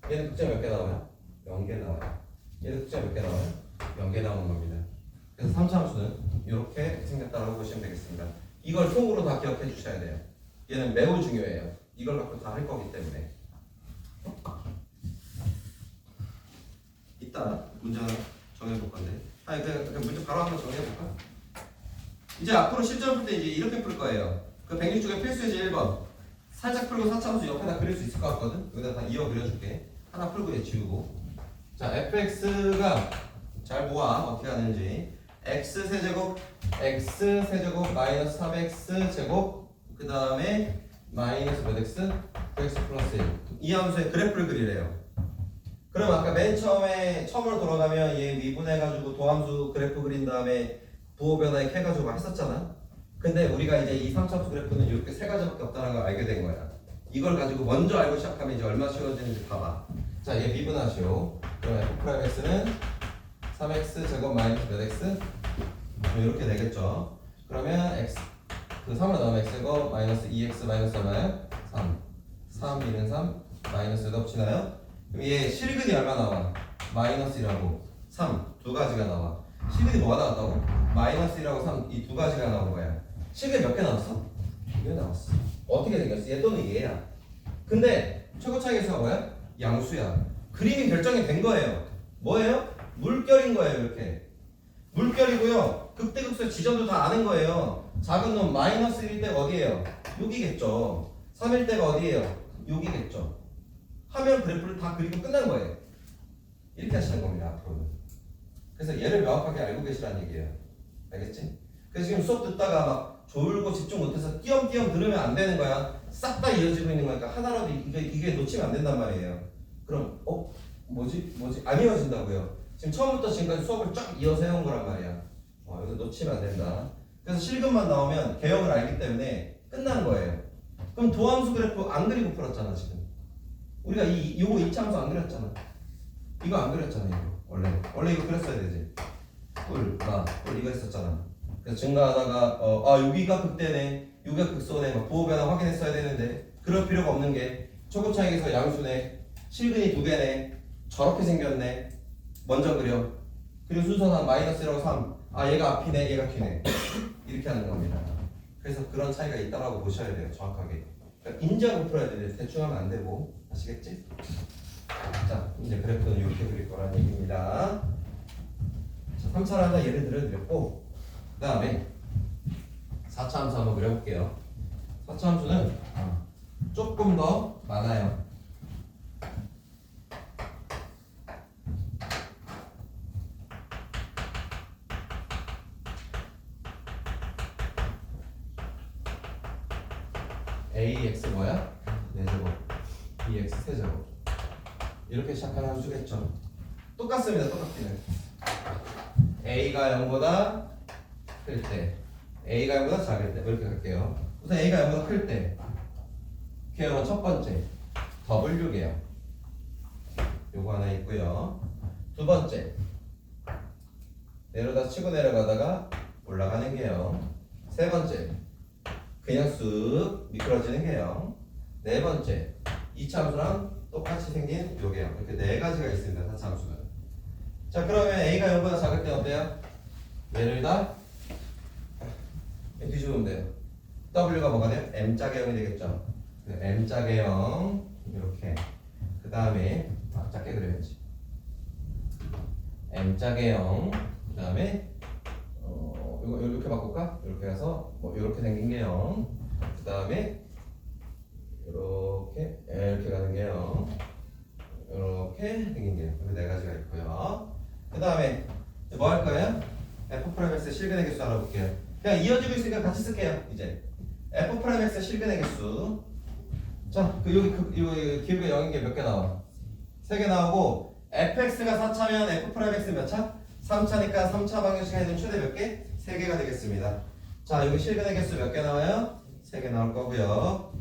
얘는 극점이 몇 개 나와요? 0개 나와요. 얘는 극점이 몇 개 나와요? 0개 나오는 겁니다. 그래서 3차 함수는 이렇게 생겼다고 보시면 되겠습니다. 이걸 통으로 다 기억해 주셔야 돼요. 얘는 매우 중요해요. 이걸 갖고 다 할 거기 때문에. 이따 문제 하나 정해볼 건데. 그 문제 바로 한번 정해볼까? 이제 앞으로 실전 풀 때 이제 이렇게 풀 거예요. 그 160쪽의 필수예제 1번. 살짝 풀고 4차 함수 옆에다 그릴 수 있을 것 같거든? 여기다 다 이어 그려줄게. 하나 풀고 얘 지우고. 자, fx가 잘 모아. 어떻게 하는지. x세제곱 마이너스 3x제곱 그 다음에 마이너스 몇 x? 9x 플러스 1. 이 함수의 그래프를 그리래요. 그럼 아까 맨 처음으로 돌아가면 얘 미분해가지고 도함수 그래프 그린 다음에 부호 변화에 캐가지고 했었잖아. 근데 우리가 이제 이 3차 함수 그래프는 이렇게 세 가지밖에 없다는 걸 알게 된 거야. 이걸 가지고 먼저 알고 시작하면 이제 얼마나 쉬워지는지 봐봐. 자, 얘 미분하시오. 그럼 f'x는 3x 제곱 마이너스 몇 x? 이렇게 되겠죠. 그러면 x 그 3으로 나오면 x제곱 마이너스 2x 마이너스 얼마예요? 3 2는 3 마이너스 몇 없지나요? 그럼 얘 실근이 얼마 나와? 마이너스 1하고 3 두 가지가 나와. 실근이 뭐가 나왔다고? 마이너스 1하고 3 이 두 가지가 나온 거야. 실근이 몇 개 나왔어? 2개 나왔어. 어떻게 생겼어? 얘 또는 얘야. 근데 최고차의 개수가 뭐야? 양수야. 그림이 결정이 된 거예요. 뭐예요? 물결인 거예요. 이렇게 물결이고요. 극대극소 지점도 다 아는 거예요. 작은 놈 마이너스 1일 때가 어디예요? 여기겠죠. 3일 때가 어디예요? 여기겠죠. 하면 그래프를 다 그리고 끝난 거예요. 이렇게 하시는 겁니다. 앞으로는. 그래서 얘를 명확하게 알고 계시라는 얘기예요. 알겠지? 그래서 지금 수업 듣다가 막 졸고 집중 못해서 띄엄띄엄 들으면 안 되는 거야. 싹 다 이어지고 있는 거니까 하나라도 이게 놓치면 안 된단 말이에요. 그럼 뭐지 안 이어진다고요. 지금 처음부터 지금까지 수업을 쫙 이어서 해온 거란 말이야. 여기서 놓치면 안 된다. 그래서 실근만 나오면 개혁을 알기 때문에 끝난 거예요. 그럼 도함수 그래프 안 그리고 풀었잖아 지금. 우리가 요거 2차 함수 안 그렸잖아. 이거 안 그렸잖아. 이거 원래 이거 그렸어야 되지. 꿀 이거 했었잖아. 그래서 증가하다가 여기가 극대네, 여기가 극소네, 막 부호 변화 확인했어야 되는데 그럴 필요가 없는 게 초고차익에서 양수네, 실근이 2개네, 저렇게 생겼네. 먼저 그려. 그리고 순서상 -1하고 3. 얘가 앞이네, 얘가 뒤네. 이렇게 하는 겁니다. 그래서 그런 차이가 있다라고 보셔야 돼요. 정확하게. 그러니까 인지하고 풀어야 돼요. 대충 하면 안 되고. 아시겠지? 자, 이제 그래프는 이렇게 그릴 거라는 얘기입니다. 자, 3차를 하나 예를 들어드렸고, 그 다음에 4차 함수 한번 그려볼게요. 4차 함수는 조금 더 많아요. ax 뭐야? 4제곱 bx 세제곱 이렇게 시작하는 함수겠죠. 똑같습니다. 똑같기는 a가 0보다 클 때, a가 0보다 작을 때 이렇게 갈게요. 우선 a가 0보다 클 때 개혁은 첫 번째 w 개혁 요거 하나 있고요. 두 번째 내려다 치고 내려가다가 올라가는 개혁. 세 번째 그냥 쑥 미끄러지는 개혁. 네 번째 2차 함수랑 똑같이 생긴 요 개혁. 이렇게 네 가지가 있습니다. 4차 함수는. 자, 그러면 a가 0보다 작을 때 어때요? 얘를 다 뒤집으면 돼요. w가 뭐가 돼요? m자개 0이 되겠죠. m자개 0 이렇게. 그 다음에 작게 그려야지. m자개 0. 그 다음에 이거 이렇게 바꿀까? 이렇게 해서 뭐 이렇게 생긴 게 0. 그 다음에 이렇게 가는 게 0. 이렇게 생긴 게 0. 이렇게 네 가지가 있고요. 그 다음에 뭐 할 거예요? f'(x) 실근의 개수 알아볼게요. 그냥 이어지고 있으니까 같이 쓸게요. 이제 f'(x) 실근의 개수. 자, 여기 기울기 0인 게 몇 개 나와? 3개 나오고 fx가 4차면 f'(x) 몇 차? 3차니까 3차 방정식에는 최대 몇 개? 3개가 되겠습니다. 자, 여기 실근의 개수 몇 개 나와요? 3개 나올 거고요.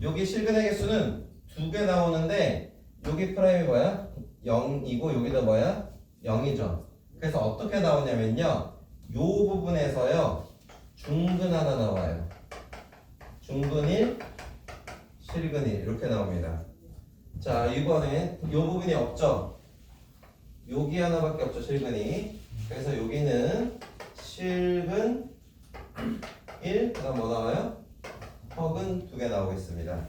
여기 실근의 개수는 2개 나오는데 여기 프라임이 뭐야? 0이고 여기도 뭐야? 0이죠. 그래서 어떻게 나오냐면요. 요 부분에서요. 중근 하나 나와요. 중근 1, 실근 1 이렇게 나옵니다. 자, 이번엔 요 부분이 없죠. 여기 하나밖에 없죠. 실근이. 그래서 여기는 실근 1, 그 다음 뭐 나와요? 턱은 2개 나오고 있습니다.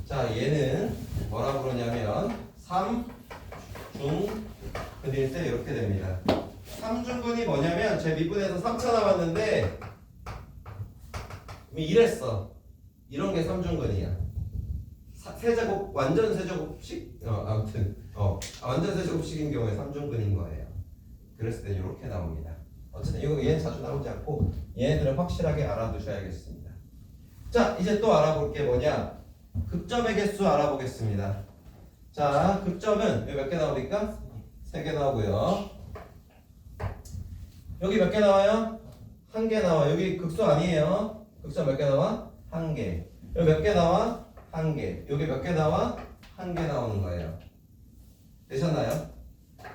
자, 얘는 뭐라고 그러냐면 3중근일 때 이렇게 됩니다. 3중근이 뭐냐면 제 미분에서 3차 나왔는데 이랬어. 이런 게 3중근이야. 세제곱, 완전 세제곱식? 아무튼 완전 세제곱식인 경우에 3중근인 거예요. 그랬을 때 이렇게 나옵니다. 어쨌든 얘는 자주 나오지 않고 얘네들은 확실하게 알아두셔야겠습니다. 자, 이제 또 알아볼 게 뭐냐? 극점의 개수 알아보겠습니다. 자, 극점은 여기 몇 개 나옵니까? 3개 나오고요. 여기 몇 개 나와요? 1개 나와. 여기 극소 아니에요. 극점 몇 개 나와? 1개. 여기 몇 개 나와? 1개. 여기 몇 개 나와? 1개 나오는 거예요. 되셨나요?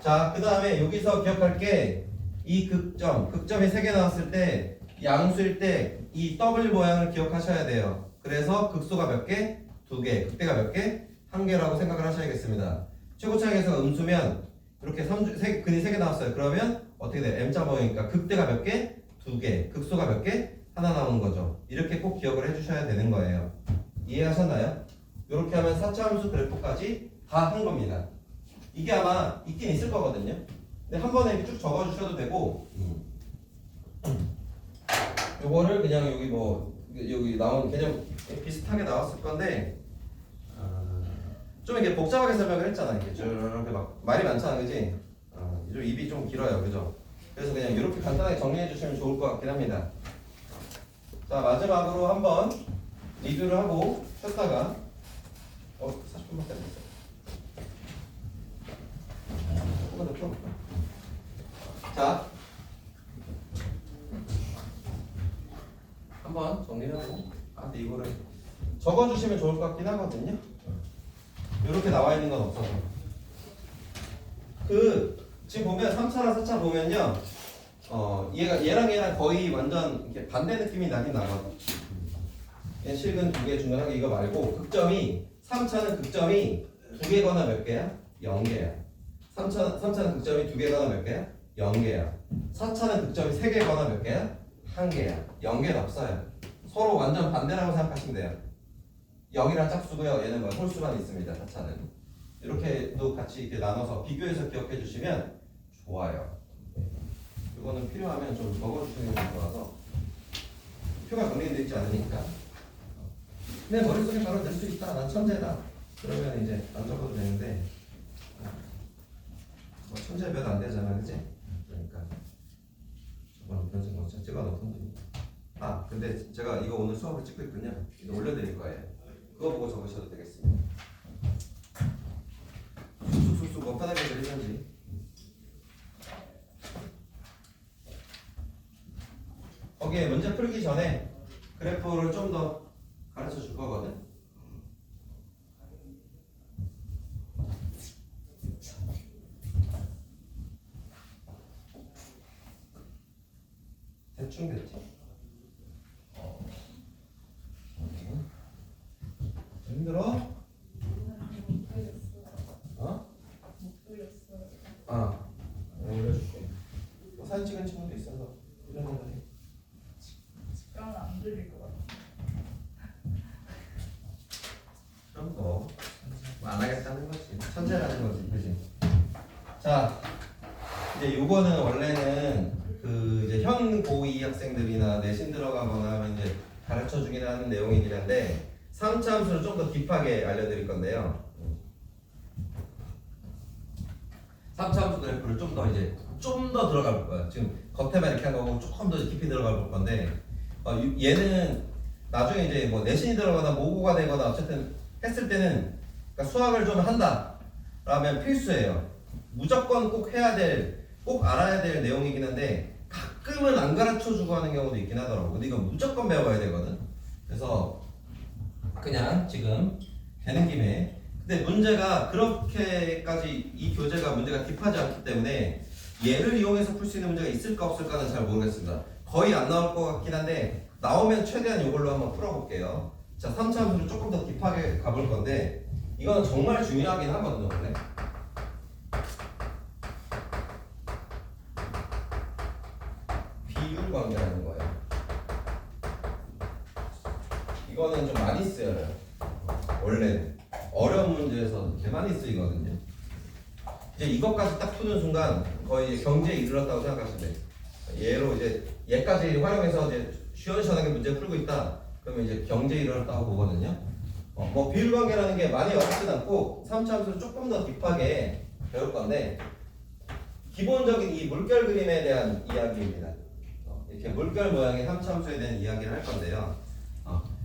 자, 그 다음에 여기서 기억할 게 이 극점이 3개 나왔을 때 양수일 때 이 더블 모양을 기억하셔야 돼요. 그래서 극소가 몇 개? 2개. 극대가 몇 개? 1개라고 생각을 하셔야겠습니다. 최고차익에서 음수면 이렇게 근이 3개 나왔어요. 그러면 어떻게 돼요? m자 모양이니까 극대가 몇 개? 2개. 극소가 몇 개? 하나 나오는 거죠. 이렇게 꼭 기억을 해주셔야 되는 거예요. 이해하셨나요? 이렇게 하면 4차 함수 그래프까지 다 한 겁니다. 이게 아마 있긴 있을 거거든요. 근데 한 번에 이렇게 쭉 적어주셔도 되고, 요거를 그냥 여기 뭐 여기 나온 개념 비슷하게 나왔을 건데 좀 이렇게 복잡하게 설명을 했잖아. 이게 이렇게 막 말이 많잖아, 그지? 좀 입이 좀 길어요, 그죠? 그래서 그냥 이렇게 간단하게 정리해 주시면 좋을 것 같긴 합니다. 자, 마지막으로 한번 리뷰를 하고 쉬었다가 40분밖에 안 됐어. 조금만 더 풀어볼까? 자, 한번 정리를 하고 근데 이거를 적어주시면 좋을 것 같긴 하거든요. 이렇게 나와 있는 건 없어서 지금 보면 3차랑 4차 보면요 얘랑 거의 완전 이렇게 반대 느낌이 나긴 나거든. 실근 2개 중간하게 이거 말고 극점이 3차는 극점이 2개거나 몇 개야? 0개야. 3차는 극점이 2개거나 몇 개야? 0개야. 4차는 극점이 3개거나 몇 개야? 1개야. 0개는 없어요. 서로 완전 반대라고 생각하시면 돼요. 0이란 짝수고요. 얘는 뭐 홀수만 있습니다. 4차는. 이렇게도 같이 이렇게 나눠서 비교해서 기억해 주시면 좋아요. 이거는 필요하면 좀 적어주시는 게 좋아서 표가 정리되어 있지 않으니까 내 머릿속에 바로 낼 수 있다. 난 천재다. 그러면 이제 안 적어도 되는데 뭐 천재 몇 안 되잖아, 그치? 그러니까 저번에 변생 거 찍어 놓던지. 근데 제가 이거 오늘 수업을 찍고 있군요. 이거 올려드릴 거예요. 그거 보고 적으셔도 되겠습니다. 쑥쑥쑥 뭐 편하게 드리든지. 거기에 문제 풀기 전에 그래프를 좀 더 가르쳐 줄 거거든. 대충 됐지? 힘들어? 올려줄게. 사진 찍은 친구도 있어서 이런 거 해. 직감은 안 들릴 것 같아. 그럼 뭐 안 하겠다는 거지. 천재라는 거지, 그지? 자, 이제 요거는 원래는 이제 현 고2 학생들이나 내신 들어가거나 하면 이제 가르쳐 주긴 하는 내용이긴 한데 3차 함수를 좀 더 딥하게 알려드릴 건데요. 3차 함수 그래프를 좀 더 들어가 볼 거야. 지금 겉에만 이렇게 한 거고 조금 더 깊이 들어가 볼 건데 얘는 나중에 이제 뭐 내신이 들어가거나 모고가 되거나 어쨌든 했을 때는 그러니까 수학을 좀 한다 라면 필수예요. 무조건 꼭 알아야 될 내용이긴 한데 가끔은 안 가르쳐 주고 하는 경우도 있긴 하더라고. 근데 이건 무조건 배워야 되거든. 그래서 그냥 지금 되는 김에 근데 문제가 그렇게까지 이 교재가 문제가 딥하지 않기 때문에 얘를 이용해서 풀 수 있는 문제가 있을까 없을까는 잘 모르겠습니다. 거의 안 나올 것 같긴 한데 나오면 최대한 이걸로 한번 풀어볼게요. 자, 3차 함수를 조금 더 딥하게 가볼 건데 이거는 정말 중요하긴 하거든요, 원래. 비율 관계라는 거예요. 이거는 좀 많이 쓰여요. 원래 어려운 문제에서 되게 많이 쓰이거든요. 이제 이것까지 딱 푸는 순간 거의 경제에 이르렀다고 생각하시면 돼요. 얘로 이제 얘까지 활용해서 이제 시원시원하게 문제 풀고 있다. 그러면 이제 경제에 이르렀다고 보거든요. 뭐 비율 관계라는 게 많이 어렵진 않고 3차 함수를 조금 더 딥하게 배울 건데 기본적인 이 물결 그림에 대한 이야기입니다. 이렇게 물결 모양의 3차 함수에 대한 이야기를 할 건데요.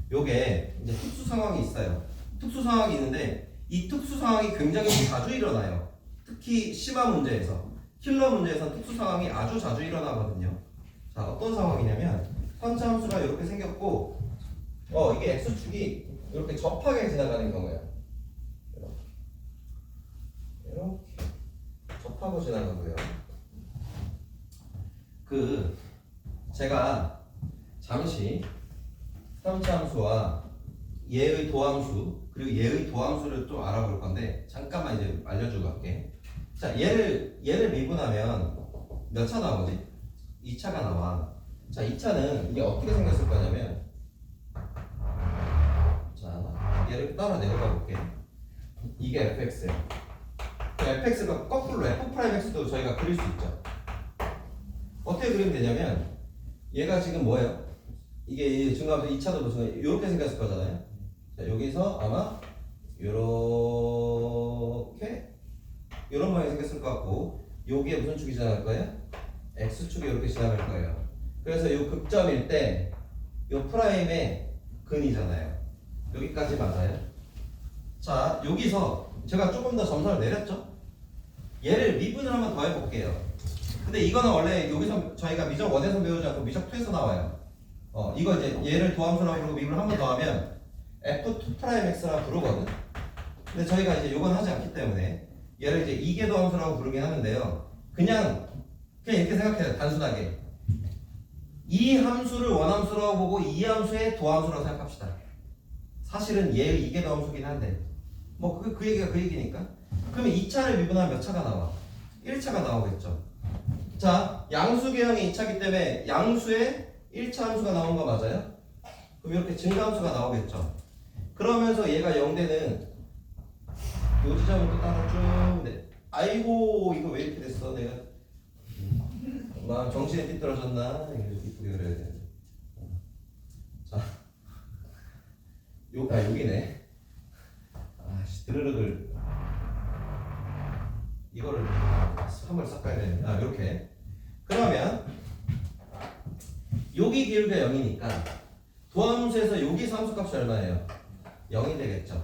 요게 이제 특수 상황이 있어요. 특수 상황이 있는데 이 특수 상황이 굉장히 자주 일어나요. 특히 심한 문제에서 킬러 문제에서 특수 상황이 아주 자주 일어나거든요. 자, 어떤 상황이냐면 3차 함수가 이렇게 생겼고 이게 x축이 이렇게 접하게 지나가는 경우야. 이렇게 접하고 지나가고요. 제가 잠시 3차 함수와 얘의 도함수 그리고 얘의 도함수를 또 알아볼 건데 잠깐만 이제 알려주고 갈게. 자, 얘를 미분하면 몇 차 나오지? 2차가 나와. 자, 2차는 이게 어떻게 생겼을 거냐면 자, 얘를 따라 내려가 볼게. 이게 fx야. fx가 거꾸로 f'x도 저희가 그릴 수 있죠. 어떻게 그리면 되냐면 얘가 지금 뭐예요? 이게 증가함수 2차도 무슨 이렇게 생겼을 거잖아요. 자, 여기서 아마 요렇게 이런 모양이 생겼을 것 같고 여기에 무슨 축이 지나갈 거예요? x축이 이렇게 지나갈 거예요. 그래서 요 극점일 때 요 프라임의 근이잖아요. 여기까지 맞아요. 자, 여기서 제가 조금 더 점선을 내렸죠? 얘를 미분을 한번 더 해볼게요. 근데 이거는 원래 여기서 저희가 미적 1에서 배우지 않고 미적 2에서 나와요. 이거 이제 얘를 도함수라고 부르고 미분을 한번 더 하면 f2'x라고 부르거든. 근데 저희가 이제 요건 하지 않기 때문에 얘를 이제 이계 도함수라고 부르긴 하는데요. 그냥 이렇게 생각해요. 단순하게. 이 함수를 원함수라고 보고 이 함수의 도함수라고 생각합시다. 사실은 얘의 이계 도함수긴 한데 뭐 그 얘기가 그 얘기니까. 그러면 2차를 미분하면 몇 차가 나와? 1차가 나오겠죠. 자, 양수 계형이 2차기 때문에 양수에 1차 함수가 나온 거 맞아요? 그럼 이렇게 증가함수가 나오겠죠. 그러면서 얘가 0되는 요 지점을 또 따라 쭉 아이고 이거 왜 이렇게 됐어 내가 막 정신이 삐뚤어졌나 이렇게 이쁘게 그려야 되는데. 자, 여기네. 아씨 드르륵을 이거를 한번 섞어야 되는데 이렇게. 그러면 여기 기울기가 0이니까 도함수에서 여기 함수값이 얼마예요? 0이 되겠죠.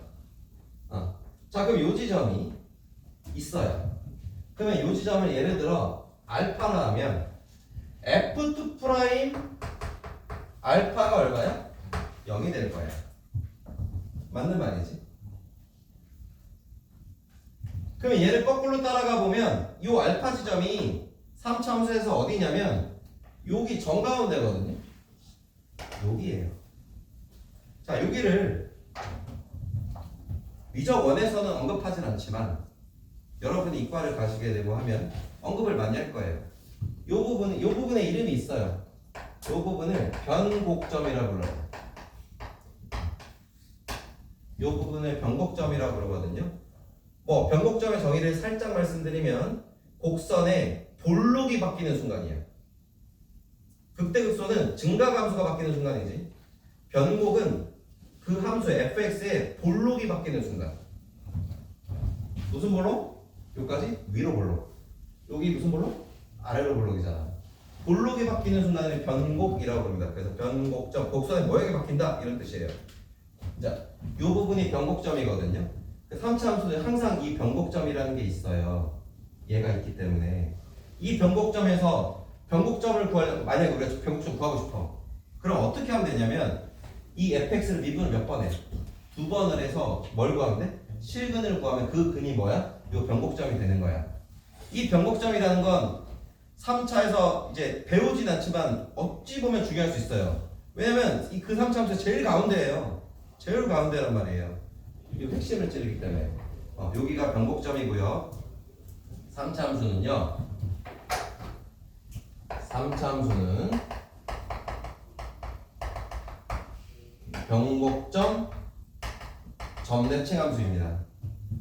자, 그럼 요 지점이 있어요. 그러면 요 지점을 예를 들어 알파로 하면 f2' 알파가 얼마야? 0이 될 거야. 맞는 말이지. 그러면 얘를 거꾸로 따라가 보면 요 알파 지점이 3차 함수에서 어디냐면 여기 정가운데거든요. 여기에요. 자, 여기를 미적 1에서는 언급하진 않지만 여러분이 이과를 가시게 되고 하면 언급을 많이 할 거예요. 요 부분에 이름이 있어요. 요 부분을 변곡점이라고 불러요. 요 부분을 변곡점이라고 그러거든요. 뭐 변곡점의 정의를 살짝 말씀드리면 곡선의 볼록이 바뀌는 순간이에요. 극대극소는 증가함수가 바뀌는 순간이지. 변곡은 그 함수 fx의 볼록이 바뀌는 순간. 무슨 볼록? 여기까지 위로 볼록. 여기 무슨 볼록? 아래로 볼록이잖아. 볼록이 바뀌는 순간을 변곡이라고 합니다. 그래서 변곡점, 곡선의 모양이 바뀐다 이런 뜻이에요. 자, 이 부분이 변곡점이거든요. 그 3차 함수는 항상 이 변곡점이라는 게 있어요. 얘가 있기 때문에 이 변곡점에서 변곡점을 구하려면 만약에 우리가 변곡점 구하고 싶어. 그럼 어떻게 하면 되냐면 이 fx를 미분을 몇 번 해? 2번을 해서 뭘 구하면 돼? 실근을 구하면 그 근이 뭐야? 요 변곡점이 되는 거야. 이 변곡점이라는 건 3차에서 이제 배우진 않지만 어찌 보면 중요할 수 있어요. 왜냐면 그 3차 함수의 제일 가운데예요. 제일 가운데란 말이에요. 이 핵심을 찌르기 때문에. 여기가 변곡점이고요. 3차 함수는요. 3차 함수는 변곡점 점대칭 함수입니다.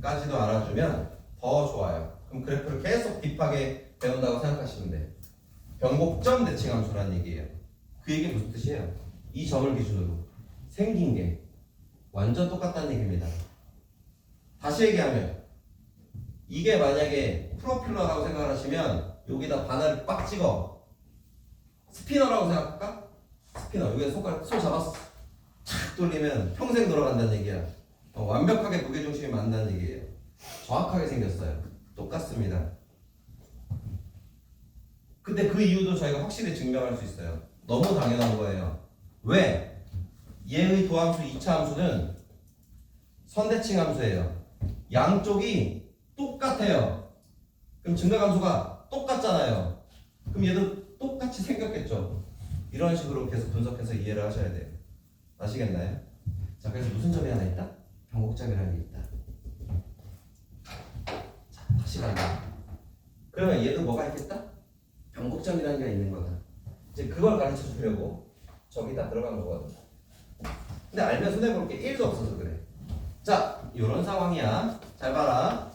까지도 알아주면 더 좋아요. 그럼 그래프를 계속 딥하게 배운다고 생각하시면 돼. 변곡점 대칭 함수라는 얘기예요. 그 얘기 무슨 뜻이에요? 이 점을 기준으로 생긴 게 완전 똑같다는 얘기입니다. 다시 얘기하면 이게 만약에 프로필러라고 생각하시면 여기다 바늘을 빡 찍어. 스피너라고 생각할까? 스피너. 여기다 손 잡았어. 착 돌리면 평생 돌아간다는 얘기야. 완벽하게 무게중심이 맞는다는 얘기예요. 정확하게 생겼어요. 똑같습니다. 근데 그 이유도 저희가 확실히 증명할 수 있어요. 너무 당연한 거예요. 왜? 얘의 도함수 2차 함수는 선대칭 함수예요. 양쪽이 똑같아요. 그럼 증가함수가 똑같잖아요. 그럼 얘도 똑같이 생겼겠죠. 이런 식으로 계속 분석해서 이해를 하셔야 돼요. 아시겠나요? 자, 그래서 무슨 점이 하나 있다? 변곡점이라는 게 있다. 자, 다시 간다. 그러면 얘도 뭐가 있겠다? 변곡점이라는 게 있는 거다. 이제 그걸 가르쳐 주려고 저기다 들어간 거거든. 근데 알면 손해볼 게 1도 없어서 그래. 자, 이런 상황이야. 잘 봐라.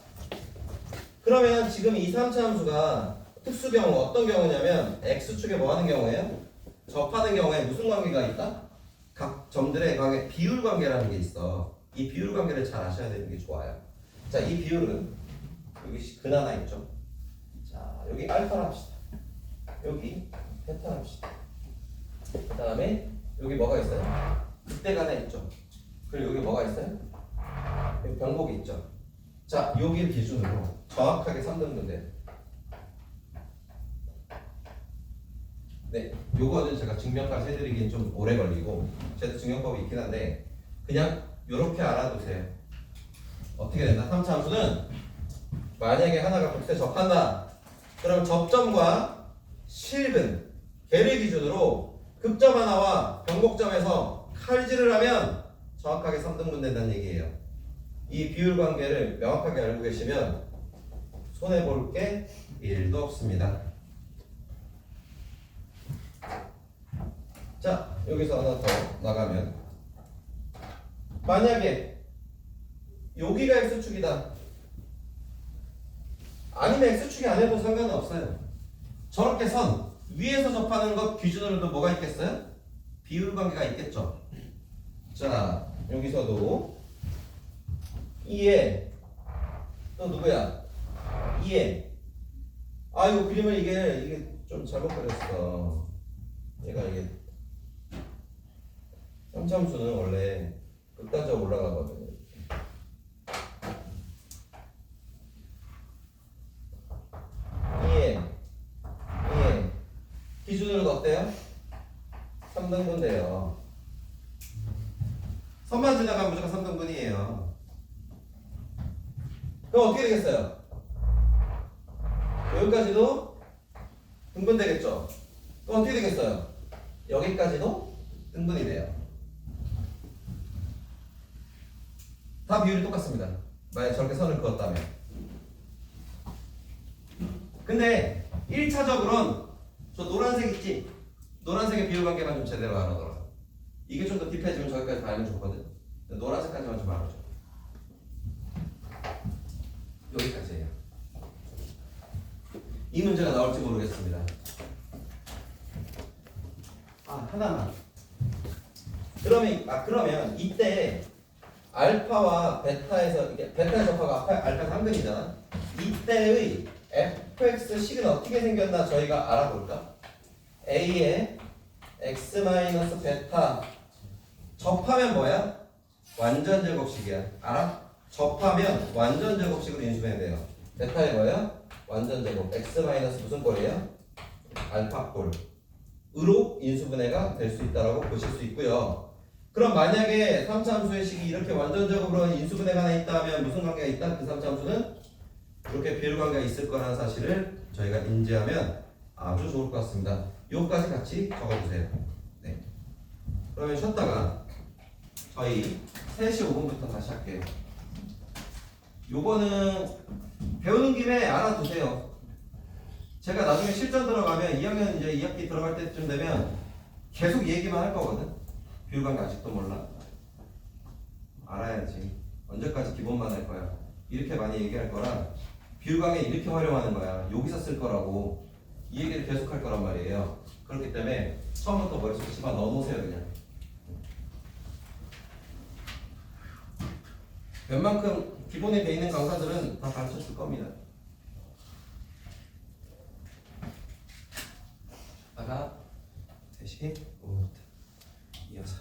그러면 지금 이 3차 함수가 특수 경우 어떤 경우냐면 x축에 뭐 하는 경우예요? 접하는 경우에 무슨 관계가 있다? 각 점들의 관계, 비율 관계라는 게 있어. 이 비율 관계를 잘 아셔야 되는 게 좋아요. 자, 이 비율은 여기 근 하나 있죠. 자, 여기 알파라 합시다. 여기 베타 합시다. 그 다음에 여기 뭐가 있어요? 극대가 하나 있죠. 그리고 여기 뭐가 있어요? 여기 병목이 있죠. 자, 여기를 기준으로 정확하게 3등분돼요. 네, 요거는 제가 증명까지 해드리긴 좀 오래 걸리고 제도 증명법이 있긴 한데 그냥 요렇게 알아두세요. 어떻게 된다? 3차 함수는 만약에 하나가 극대 접한다. 그럼 접점과 실근, 걔를 기준으로 극점 하나와 병목점에서 칼질을 하면 정확하게 3등분 된다는 얘기예요. 이 비율 관계를 명확하게 알고 계시면 손해볼 게 1도 없습니다. 자, 여기서 하나 더 나가면 만약에 여기가 X축이다. 아니면 X축이 안 해도 상관은 없어요. 저렇게 선 위에서 접하는 것 기준으로도 뭐가 있겠어요? 비율 관계가 있겠죠. 자, 여기서도 2에 또 누구야? 2에 이거 그림을 이게 좀 잘못 그렸어. 얘가 이게 3참수는 원래 극단적으로 올라가거든요. 이에 기준으로는 어때요? 3등분 돼요. 선만 지나가면 무조건 3등분이에요. 그럼 어떻게 되겠어요? 여기까지도 등분 되겠죠? 그럼 어떻게 되겠어요? 여기까지도 등분이 돼요. 다 비율이 똑같습니다. 만약 저렇게 선을 그었다면. 근데 1차적으로는 저 노란색 있지? 노란색의 비율 관계만 좀 제대로 알아둬라. 이게 좀 더 딥해지면 저기까지 다 알면 좋거든. 노란색까지만 좀 알아줘. 여기까지예요. 이 문제가 나올지 모르겠습니다. 하나만. 그러면 이때 알파와 베타에서 이게 베타 접하고 알파 상근이잖아. 이때의 fx 식은 어떻게 생겼나 저희가 알아볼까? a의 x 마이너스 베타 접하면 뭐야? 완전 제곱식이야. 알아? 접하면 완전 제곱식으로 인수분해 돼요. 베타의 뭐야? 완전 제곱. x 마이너스 무슨 꼴이에요? 알파 꼴으로 인수분해가 될 수 있다라고 보실 수 있고요. 그럼 만약에 3차 함수의 식이 이렇게 완전 제곱으로 인수분해가 하나 있다면 무슨 관계가 있다? 그 3차 함수는 이렇게 비율 관계가 있을 거라는 사실을 저희가 인지하면 아주 좋을 것 같습니다. 요거까지 같이 적어주세요. 네. 그러면 쉬었다가 저희 3시 5분부터 다시 할게요. 요거는 배우는 김에 알아두세요. 제가 나중에 실전 들어가면 2학년 이제 2학기 들어갈 때쯤 되면 계속 이 얘기만 할 거거든. 비율 관계 아직도 몰라? 알아야지. 언제까지 기본만 할 거야. 이렇게 많이 얘기할 거라 비율 관계 이렇게 활용하는 거야. 여기서 쓸 거라고. 이 얘기를 계속 할 거란 말이에요. 그렇기 때문에 처음부터 머릿속에 집어 넣어놓으세요 그냥. 웬만큼 기본이 돼 있는 강사들은 다 가르쳐줄 겁니다. 아까 3시 5분부터 이어서